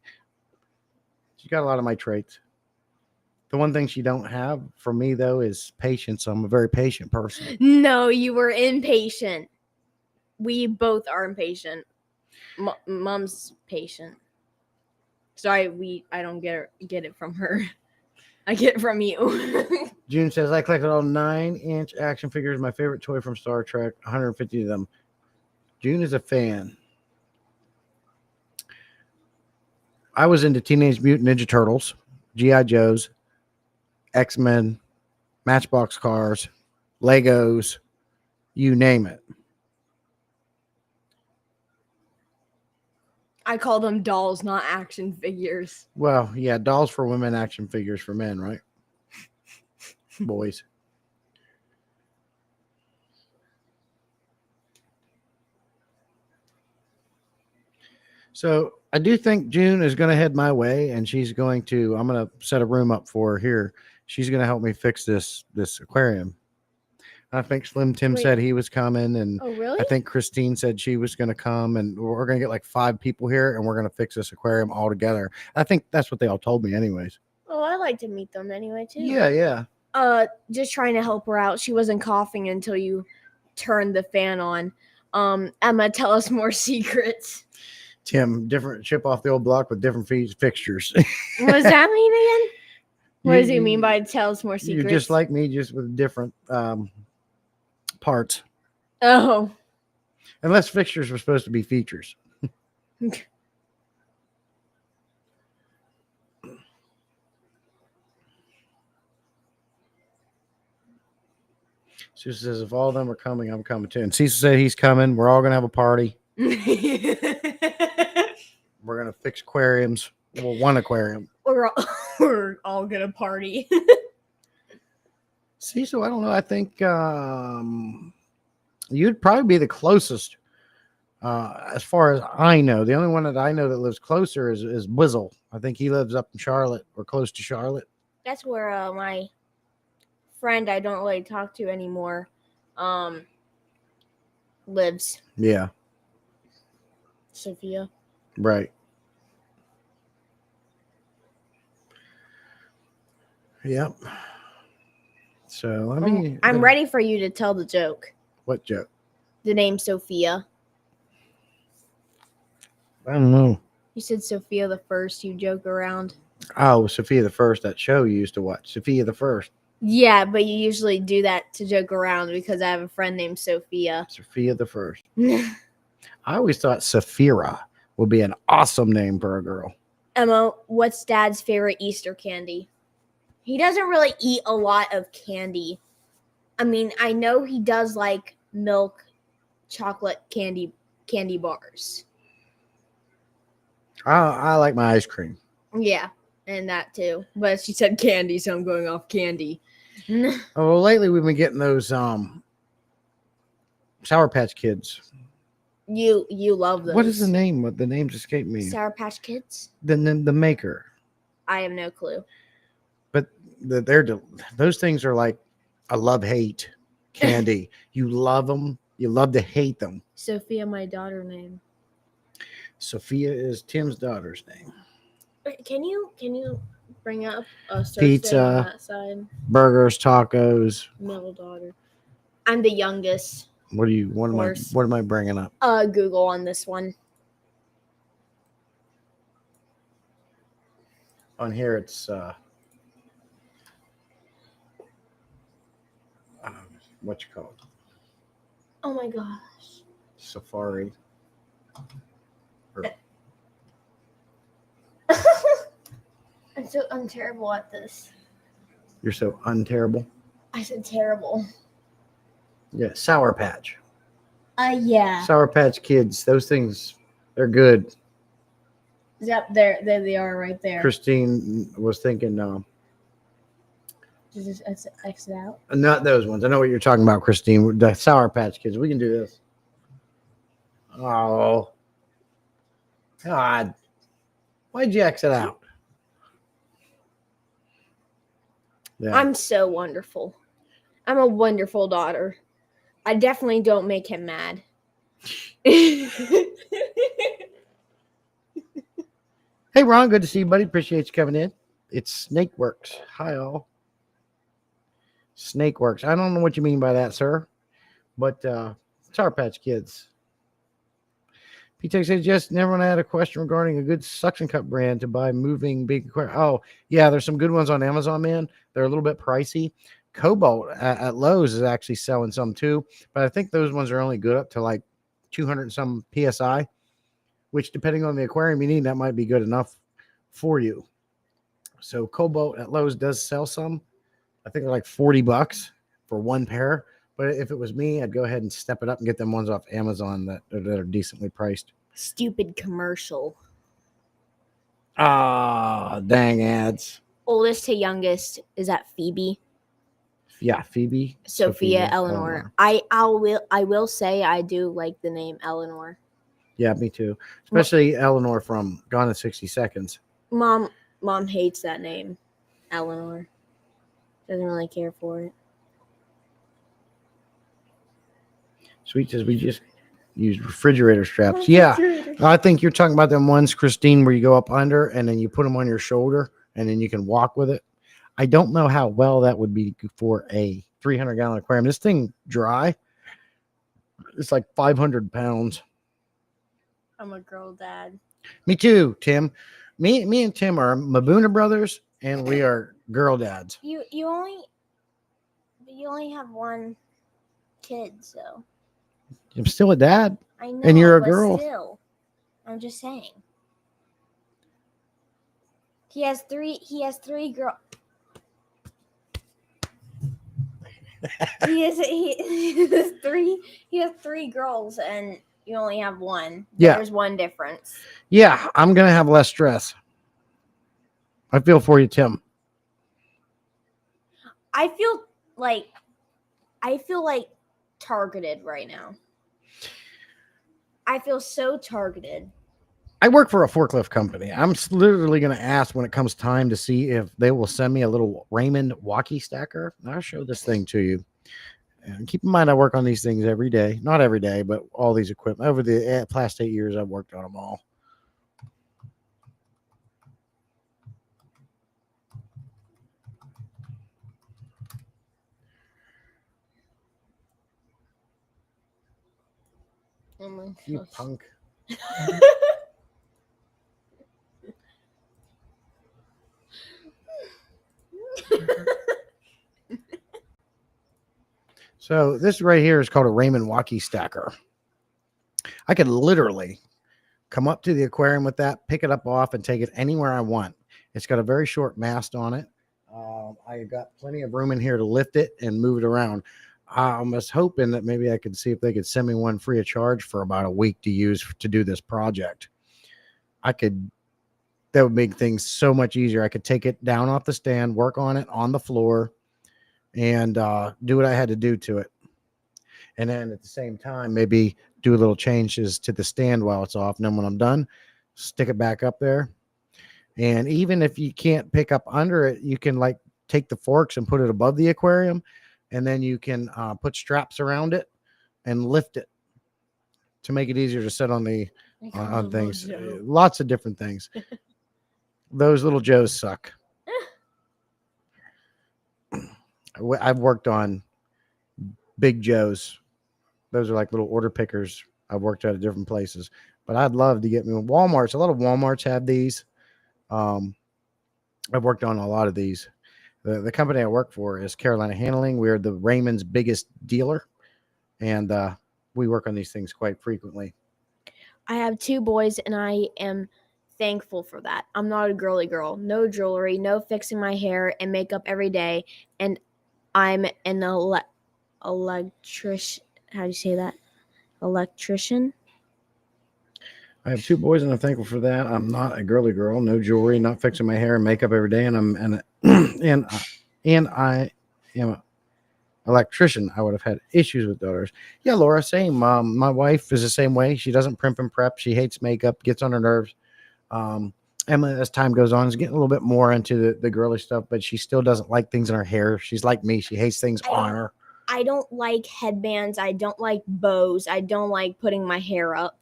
She's got a lot of my traits. The one thing she don't have from me, though, is patience. I'm a very patient person. No, you were impatient. We both are impatient. Mom's patient. Sorry, I don't get it from her. I get it from you. June says, I collected all 9-inch action figures. My favorite toy from Star Trek. 150 of them. June is a fan. I was into Teenage Mutant Ninja Turtles, G.I. Joes, X-Men, Matchbox cars, Legos, you name it. I call them dolls, not action figures. Well, yeah, dolls for women, action figures for men, right? Boys. So I do think June is going to head my way, and I'm going to set a room up for her here. She's going to help me fix this aquarium. I think Slim Tim said he was coming, and oh, really? I think Christine said she was going to come, and we're going to get like 5 people here, and we're going to fix this aquarium all together. I think that's what they all told me anyways. Oh, I like to meet them anyway, too. Yeah. Just trying to help her out. She wasn't coughing until you turned the fan on. Emma, tell us more secrets. Tim, different chip off the old block with different fixtures. What does that mean again? What does he You- mean by tell us more secrets? You're just like me, just with different parts. Oh. Unless fixtures were supposed to be features. Susan says, if all of them are coming, I'm coming too. And Cecil said he's coming. We're all going to have a party. We're going to fix aquariums. Well, one aquarium. We're all going to party. Cecil, I don't know. I think you'd probably be the closest as far as I know. The only one that I know that lives closer is Wizzle. I think he lives up in Charlotte or close to Charlotte. That's where my friend I don't really talk to anymore lives. Yeah. Sophia. Right. Yep. So let me. I'm ready for you to tell the joke. What joke? The name Sophia. I don't know. You said Sophia the First. You joke around. Oh, Sophia the First. That show you used to watch. Sophia the First. Yeah, but you usually do that to joke around because I have a friend named Sophia. Sophia the First. I always thought Saphira would be an awesome name for a girl. Emma, what's Dad's favorite Easter candy? He doesn't really eat a lot of candy. I mean, I know he does like milk chocolate candy bars. I like my ice cream. Yeah, and that too. But she said candy, so I'm going off candy. Oh, well, lately we've been getting those Sour Patch Kids. You love those. What is the name? What the names escape me? Sour Patch Kids? The maker. I have no clue. But those things are like a love-hate candy. You love them. You love to hate them. Sophia, my daughter name. Sophia is Tim's daughter's name. Can you bring up a search Pizza, thing on that side? Burgers, tacos. Middle daughter. I'm the youngest. What am I bringing up? Google on this one. On here it's what you call it? Oh my gosh. Safari. I'm terrible at this. You're so unterrible. I said terrible. Yeah, Sour Patch. Yeah. Sour Patch Kids. Those things, they're good. Yep, there they are right there. Christine was thinking, Just exit out. not those ones. I know what you're talking about, Christine. The Sour Patch Kids. We can do this. Oh, God. Why'd you exit out? Yeah. I'm so wonderful. I'm a wonderful daughter. I definitely don't make him mad. Hey, Ron. Good to see you, buddy. Appreciate you coming in. It's Snakeworks. Hi, all. Snakeworks. I don't know what you mean by that, sir. But Sour Patch Kids. P-Tech says, yes, everyone had a question regarding a good suction cup brand to buy moving big aquarium. Oh, yeah, there's some good ones on Amazon, man. They're a little bit pricey. Cobalt at Lowe's is actually selling some too, but I think those ones are only good up to like 200 and some PSI, which depending on the aquarium you need, that might be good enough for you. So Cobalt at Lowe's does sell some. I think they're like $40 for one pair. But if it was me, I'd go ahead and step it up and get them ones off Amazon that are decently priced. Stupid commercial. Ah, dang ads. Oldest to youngest is that Phoebe. Yeah, Phoebe. Sophia, Eleanor. I will say I do like the name Eleanor. Yeah, me too. Especially Eleanor from Gone in 60 Seconds. Mom hates that name, Eleanor. Doesn't really care for it. Sweet says we just used refrigerator straps. Yeah, I think you're talking about them ones, Christine, where you go up under and then you put them on your shoulder and then you can walk with it. I don't know how well that would be for a 300-gallon aquarium. This thing dry, it's like 500 pounds. I'm a girl dad. Me too, Tim. Me and Tim are Mabuna brothers, and we are girl dads. You only have one kid, so I'm still a dad, I know. and you're a but girl. Still, I'm just saying. He has three. He has three girl. he has three. He has three girls, and you only have one. Yeah. There's one difference. Yeah, I'm gonna have less stress. I feel for you, Tim. I feel like targeted right now. I feel so targeted. I work for a forklift company. I'm literally going to ask when it comes time to see if they will send me a little Raymond walkie stacker. I'll show this thing to you. And keep in mind, I work on these things every day. Not every day, but all these equipment. Over the past 8 years, I've worked on them all. Oh my You gosh. punk. So this right here is called a Raymond walkie stacker. I could literally come up to the aquarium with that, pick it up off, and take it anywhere I want. It's got a very short mast on it. I got plenty of room in here to lift it and move it around. I was hoping that maybe I could see if they could send me one free of charge for about a week to use to do this project. That would make things so much easier. I could take it down off the stand, work on it on the floor, and do what I had to do to it. And then at the same time, maybe do a little changes to the stand while it's off. And then when I'm done, stick it back up there. And even if you can't pick up under it, you can like take the forks and put it above the aquarium. And then you can put straps around it and lift it to make it easier to sit on the on things. Lots of different things. Those little Joes suck. I've worked on big Joes. Those are like little order pickers. I've worked at different places, but I'd love to get me Walmart's. A lot of Walmarts have these. I've worked on a lot of these. The company I work for is Carolina Handling. We're the Raymond's biggest dealer, and we work on these things quite frequently. I have two boys, and I am thankful for that. I'm not a girly girl. No jewelry, no fixing my hair and makeup every day, and I'm an electrician. How do you say that? Electrician. I have two boys, and I'm thankful for that. I'm not a girly girl. No jewelry, not fixing my hair and makeup every day, and and I am an electrician. I would have had issues with daughters. Yeah, Laura, same. My wife is the same way. She doesn't primp and prep. She hates makeup, gets on her nerves. Emma, as time goes on, is getting a little bit more into the girly stuff, but she still doesn't like things in her hair. She's like me. She hates things on her. I don't like headbands. I don't like bows. I don't like putting my hair up.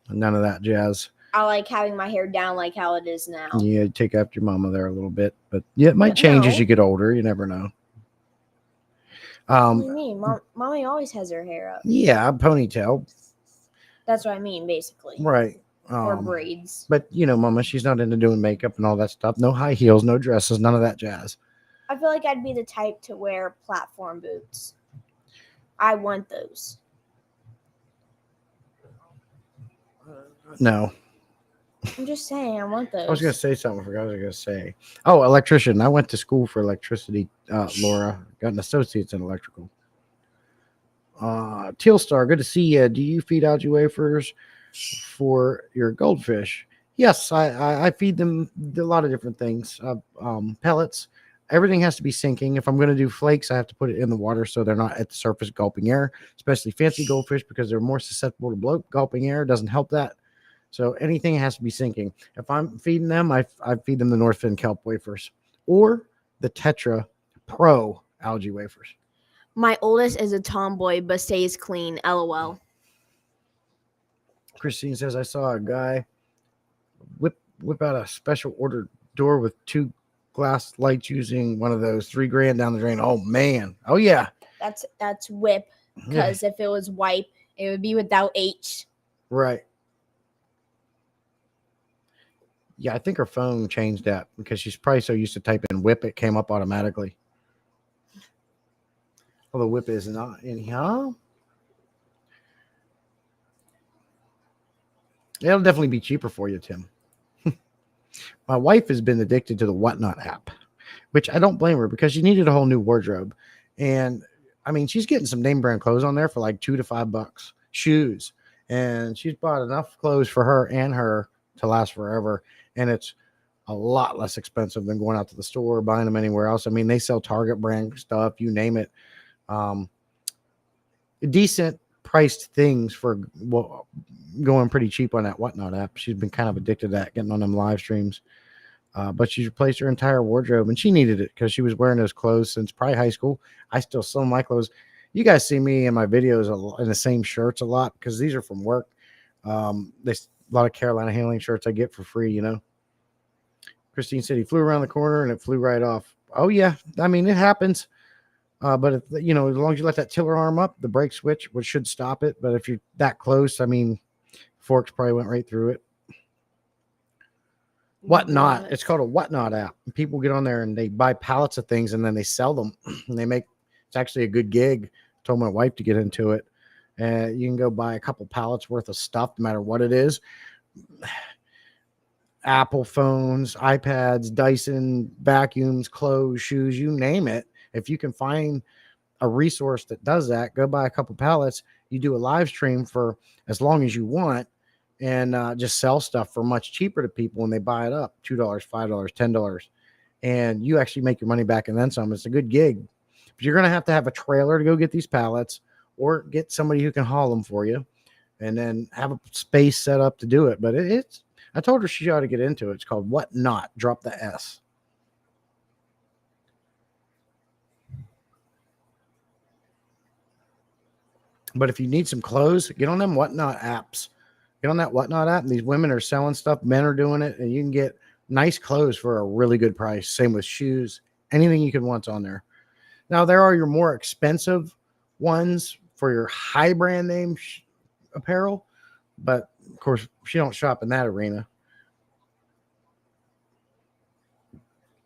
None of that jazz. I like having my hair down like how it is now. Yeah, take after your mama there a little bit, but yeah, it might change as you get older. You never know. What do you mean? Mommy always has her hair up. Yeah, ponytail. That's what I mean, basically. Right. Or braids. But you know, mama, she's not into doing makeup and all that stuff. No high heels, no dresses, none of that jazz. I feel like I'd be the type to wear platform boots. I want those. No. I'm just saying, I want those. I was going to say something. I forgot what I was going to say. Oh, electrician. I went to school for electricity, Laura. Got an associate's in electrical. Teal Star, good to see you. Do you feed algae wafers for your goldfish? Yes, I feed them a lot of different things. Pellets. Everything has to be sinking. If I'm going to do flakes, I have to put it in the water so they're not at the surface gulping air, especially fancy goldfish because they're more susceptible to gulping air. It doesn't help that. So anything has to be sinking. If I'm feeding them, I feed them the Northfin kelp wafers or the Tetra Pro algae wafers. My oldest is a tomboy but stays clean. LOL. Christine says, I saw a guy whip out a special order door with two glass lights using one of those $3,000 down the drain. Oh man. Oh yeah. That's whip. Yeah. Because if it was wipe, it would be without H. Right. Yeah, I think her phone changed that because she's probably so used to typing whip it came up automatically. Although whip is not in here. It'll definitely be cheaper for you, Tim. My wife has been addicted to the Whatnot app, which I don't blame her because she needed a whole new wardrobe. And I mean, she's getting some name brand clothes on there for like $2 to $5, shoes. And she's bought enough clothes for her and her to last forever. And it's a lot less expensive than going out to the store or buying them anywhere else. I mean, they sell Target brand stuff, you name it. Um, Decent priced things for going pretty cheap on that Whatnot app. She's been kind of addicted to that, getting on them live streams. But she's replaced her entire wardrobe, and she needed it because she was wearing those clothes since probably high school. I still sell my clothes. You guys see me in my videos in the same shirts a lot because these are from work. There's a lot of Carolina handling shirts I get for free, you know. Christine said he flew around the corner and it flew right off. Oh, yeah. I mean, it happens. But, if, as long as you let that tiller arm up, the brake switch, which should stop it. But if you're that close, I mean, forks probably went right through it. Whatnot. It's called a Whatnot app. People get on there and they buy pallets of things and then they sell them. And it's actually a good gig. I told my wife to get into it. And you can go buy a couple pallets worth of stuff, no matter what it is. Apple phones, iPads, Dyson, vacuums, clothes, shoes, you name it. If you can find a resource that does that, go buy a couple pallets. You do a live stream for as long as you want and just sell stuff for much cheaper to people when they buy it up. $2, $5, $10. And you actually make your money back and then some. It's a good gig. But you're going to have a trailer to go get these pallets or get somebody who can haul them for you and then have a space set up to do it. But I told her she ought to get into it. It's called Whatnot. Drop the S. But if you need some clothes, get on them Whatnot apps. Get on that Whatnot app. And these women are selling stuff. Men are doing it. And you can get nice clothes for a really good price. Same with shoes. Anything you can want's on there. Now, there are your more expensive ones for your high brand name apparel. But, of course, she don't shop in that arena.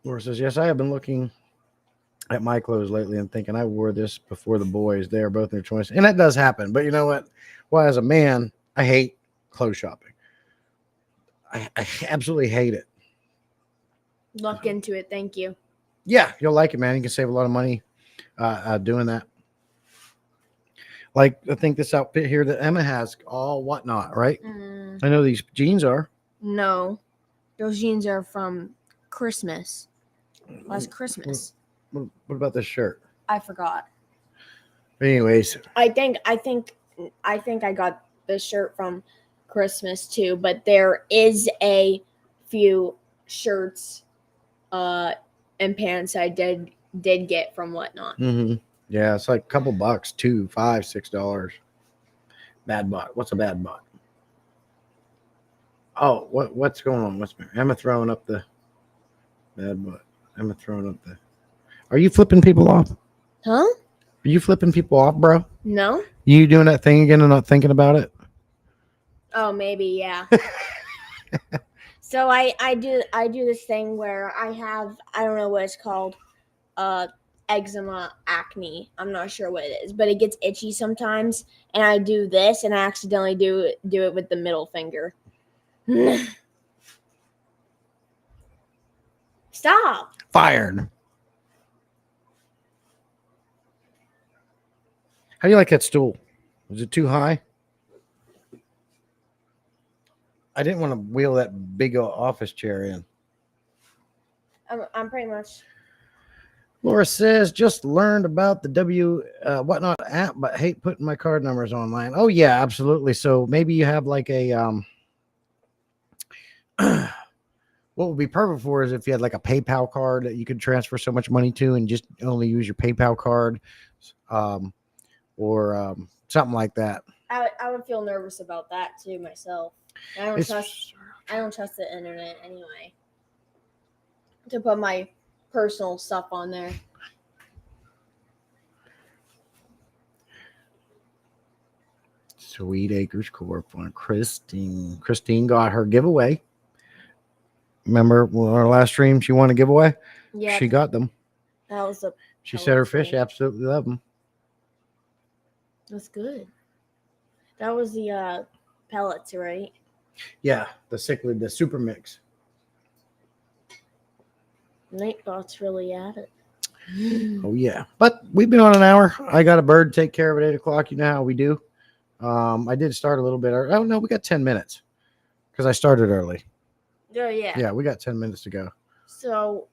Laura says, yes, I have been looking at my clothes lately and thinking I wore this before the boys. They are both in their 20s. And that does happen. But you know what? Well, as a man, I hate clothes shopping. I absolutely hate it. Look into it. Thank you. Yeah, you'll like it, man. You can save a lot of money doing that. Like, I think this outfit here that Emma has, all Whatnot, right? I know these jeans are. No. Those jeans are from Christmas. Last Christmas. What about this shirt? I forgot. Anyways, I think I got this shirt from Christmas too, but there is a few shirts and pants I did get from Whatnot. Mm-hmm. Yeah, it's like a couple bucks, $2, $5, $6. Bad bot. What's a bad bot? Oh, what's going on? Emma throwing up the bad bot? Emma throwing up the. Are you flipping people off? Huh? Are you flipping people off, bro? No. You doing that thing again and not thinking about it? Oh, maybe, yeah. So I do this thing where I don't know what it's called, eczema, acne. I'm not sure what it is, but it gets itchy sometimes, and I do this, and I accidentally do it with the middle finger. Stop. Fired. How do you like that stool? Was it too high? I didn't want to wheel that big office chair in. I'm pretty much. Laura says, just learned about the Whatnot app, but hate putting my card numbers online. Oh, yeah, absolutely. So maybe you have like a, what would be perfect for is if you had like a PayPal card that you could transfer so much money to and just only use your PayPal card, or something like that. I would feel nervous about that too myself. I don't trust the internet anyway. To put my personal stuff on there. Sweet Acres Corp. Christine got her giveaway. Remember our last stream? She won a giveaway. Yeah, She got them. that was a. She said her fish thing. absolutely love them. That's good. That was the pellets, right? Yeah, the super mix. Nightbot's really at it. Oh yeah, but we've been on an hour. I got a bird to take care of at 8 o'clock. You know how we do. I did start a little bit early. Oh no, we got 10 minutes because I started early. Yeah. Yeah, we got 10 minutes to go. So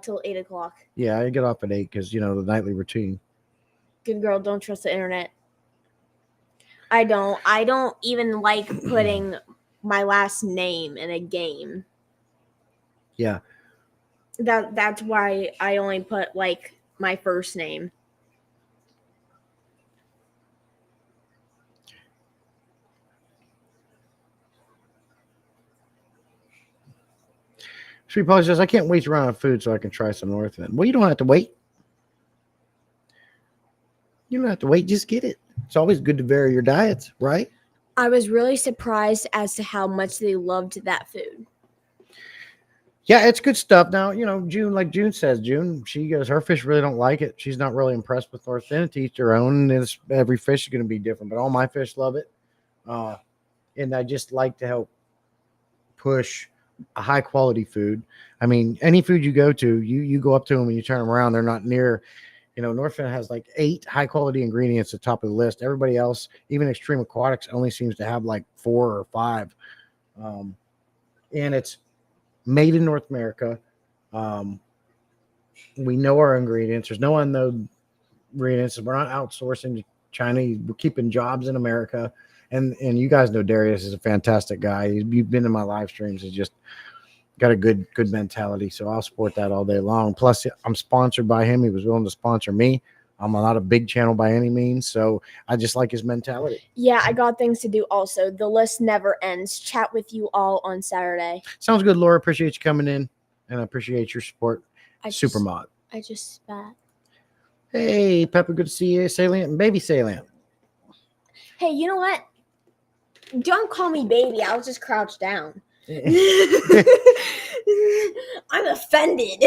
till 8 o'clock. Yeah, I get off at 8 because the nightly routine. Good girl, don't trust the internet. I don't even like putting my last name in a game. Yeah. That's why I only put like my first name. Sweet Polly says, I can't wait to run out of food so I can try some North End. Well, you don't have to wait. You don't have to wait. Just get it. It's always good to vary your diets, right? I was really surprised as to how much they loved that food. Yeah, it's good stuff. Now, June, like June says, she goes, her fish really don't like it. She's not really impressed with North End. To each their own. And every fish is going to be different, but all my fish love it. And I just like to help push a high quality food. I mean, any food you go to, you go up to them and you turn them around. They're not near, North End has like 8 high quality ingredients at the top of the list. Everybody else, even Extreme Aquatics, only seems to have like 4 or 5. And it's made in North America. We know our ingredients. There's no unknown ingredients. We're not outsourcing to China. We're keeping jobs in America. And you guys know Darius is a fantastic guy. You've been in my live streams. He's just got a good mentality. So I'll support that all day long. Plus, I'm sponsored by him. He was willing to sponsor me. I'm not a big channel by any means, so I just like his mentality. Yeah, I got things to do also. The list never ends. Chat with you all on Saturday. Sounds good, Laura. Appreciate you coming in, and I appreciate your support. Supermod. I just spat. Hey, Pepper, good to see you. Salient and baby Salient. Hey, you know what? Don't call me baby. I'll just crouch down. I'm offended.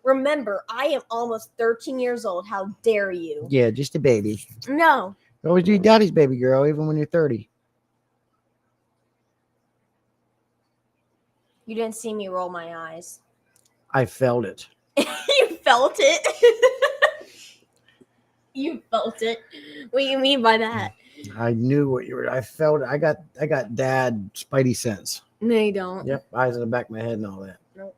Remember, I am almost 13 years old. How dare you? Yeah, just a baby. No. You always do daddy's baby girl, even when you're 30. You didn't see me roll my eyes. I felt it. You felt it? You felt it? What do you mean by that? I knew what you were. I felt it. I got dad spidey sense. No, you don't. Yep, eyes in the back of my head and all that. Nope.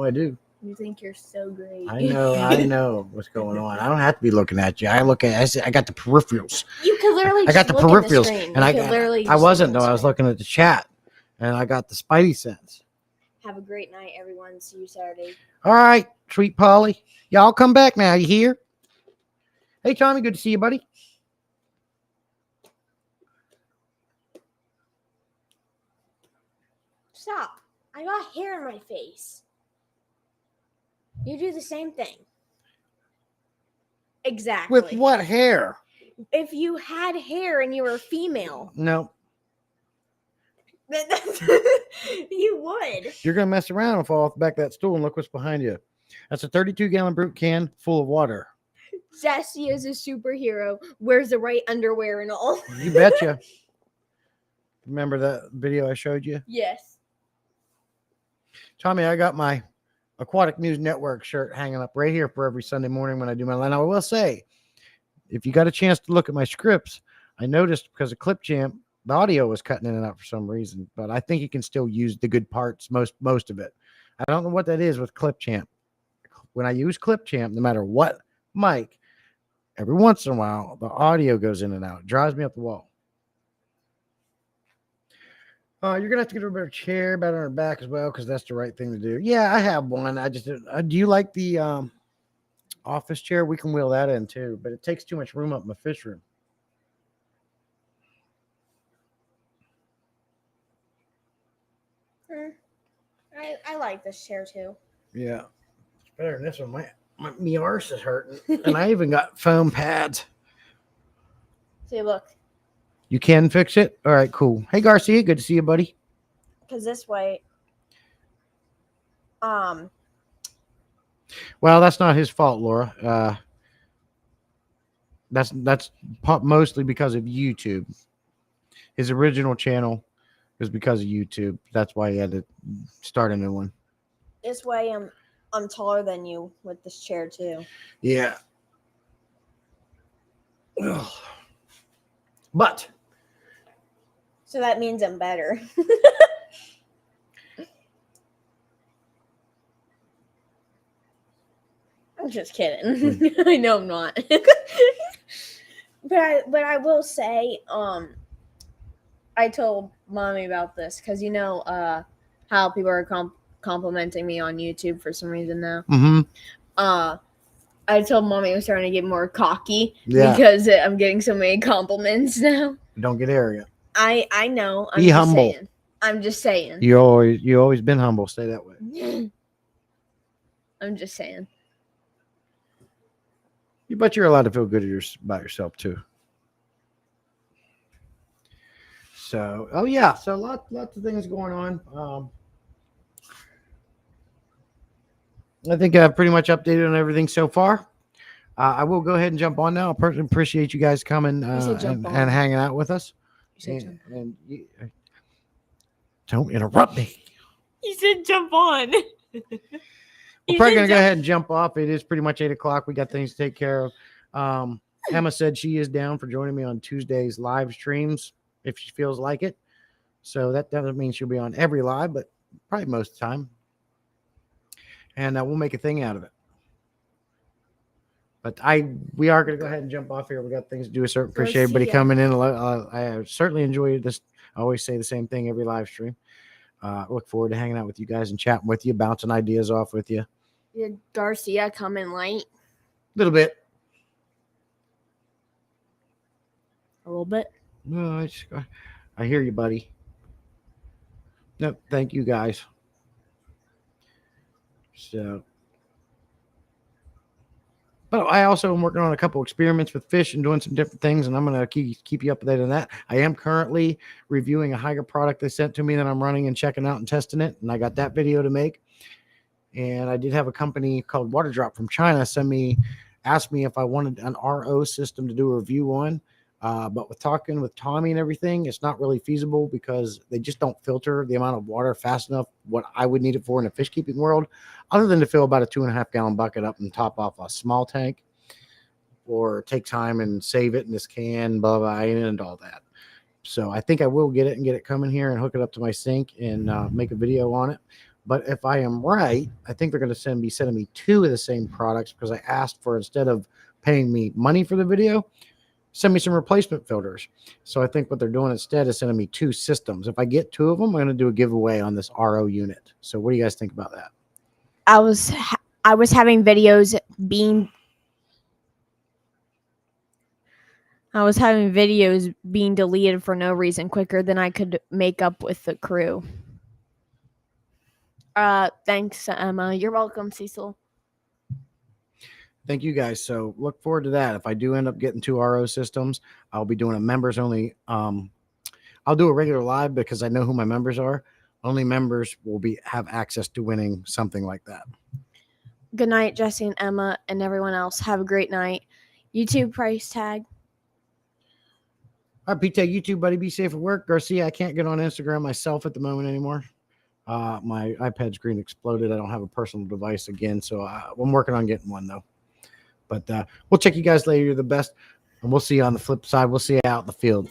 I do. You think you're so great. I know what's going on. I don't have to be looking at you. I got the peripherals. You could literally I got just the look at peripherals, screen. and I wasn't though. I was looking at the chat, and I got the spidey sense. Have a great night, everyone. See you Saturday. All right, Sweet Polly. Y'all come back now. You hear? Hey, Tommy. Good to see you, buddy. Stop. I got hair in my face. You do the same thing. Exactly. With what hair? If you had hair and you were a female. No. You would. You're going to mess around and fall off the back of that stool and look what's behind you. That's a 32-gallon brute can full of water. Jesse is a superhero. Wears the right underwear and all. You betcha. Remember that video I showed you? Yes. Tommy, I got my Aquatic News Network shirt hanging up right here for every Sunday morning when I do my line. I will say, if you got a chance to look at my scripts, I noticed because of Clip Champ, the audio was cutting in and out for some reason, but I think you can still use the good parts, most of it. I don't know what that is with Clip Champ. When I use Clip Champ, no matter what mic, every once in a while, the audio goes in and out. It drives me up the wall. You're going to have to get her a better chair, better on her back as well, because that's the right thing to do. Yeah, I have one. I just do you like the office chair? We can wheel that in too, but it takes too much room up in my fish room. I like this chair too. Yeah. It's better than this one. My arse is hurting. And I even got foam pads. See, look, You can fix it? All right, cool. Hey, Garcia. Good to see you, buddy. because this way, Well, that's not his fault, Laura. That's mostly because of YouTube. His original channel was because of YouTube. That's why he had to start a new one. this way I'm taller than you with this chair too. Yeah. Ugh. But So that means I'm better. I'm just kidding. I know I'm not. but I will say, I told mommy about this because how people are complimenting me on YouTube for some reason now. I told mommy I was starting to get more cocky because I'm getting so many compliments now. Don't get arrogant. I know. Be humble. Saying. I'm just saying. You always been humble. Stay that way. I'm just saying. But you're allowed to feel good about yourself too. So, so lots of things going on. I think I've pretty much updated on everything so far. I will go ahead and jump on now. I personally appreciate you guys coming and hanging out with us. Don't interrupt me. You said jump on. We're probably going to go ahead and jump off. It is pretty much 8 o'clock. We got things to take care of. Emma said she is down for joining me on Tuesday's live streams if she feels like it. So that doesn't mean she'll be on every live, but probably most of the time. And we'll make a thing out of it. But we are going to go ahead and jump off here. We got things to do. I appreciate everybody coming in. I certainly enjoyed this. I always say the same thing every live stream. Look forward to hanging out with you guys and chatting with you, bouncing ideas off with you. Did Garcia come in late? A little bit. A little bit? No, I hear you, buddy. No, thank you, guys. So, but I also am working on a couple experiments with fish and doing some different things, and I'm going to keep you updated on that. I am currently reviewing a higher product they sent to me that I'm running and checking out and testing it, and I got that video to make. And I did have a company called Water Drop from China asked me if I wanted an RO system to do a review on. But with talking with Tommy and everything, it's not really feasible because they just don't filter the amount of water fast enough, what I would need it for in a fish keeping world, other than to fill about a 2.5 gallon bucket up and top off a small tank or take time and save it in this can, blah, blah, and all that. So I think I will get it and get it coming here and hook it up to my sink and make a video on it. But if I am right, I think they're going to be sending me 2 of the same products because I asked for, instead of paying me money for the video, send me some replacement filters. So I think what they're doing instead is sending me 2 systems. If I get 2 of them, I'm going to do a giveaway on this RO unit. So what do you guys think about that? I was having videos being deleted for no reason quicker than I could make up with the crew. Thanks, Emma. You're welcome, Cecil. Thank you guys. So look forward to that. If I do end up getting 2 RO systems, I'll be doing a members only. I'll do a regular live because I know who my members are. Only members will have access to winning something like that. Good night, Jesse and Emma and everyone else. Have a great night. YouTube price tag. All right, Pete, YouTube, buddy. Be safe at work. Garcia, I can't get on Instagram myself at the moment anymore. My iPad screen exploded. I don't have a personal device again, so I'm working on getting one, though. But we'll check you guys later. You're the best, and we'll see you on the flip side. We'll see you out in the field.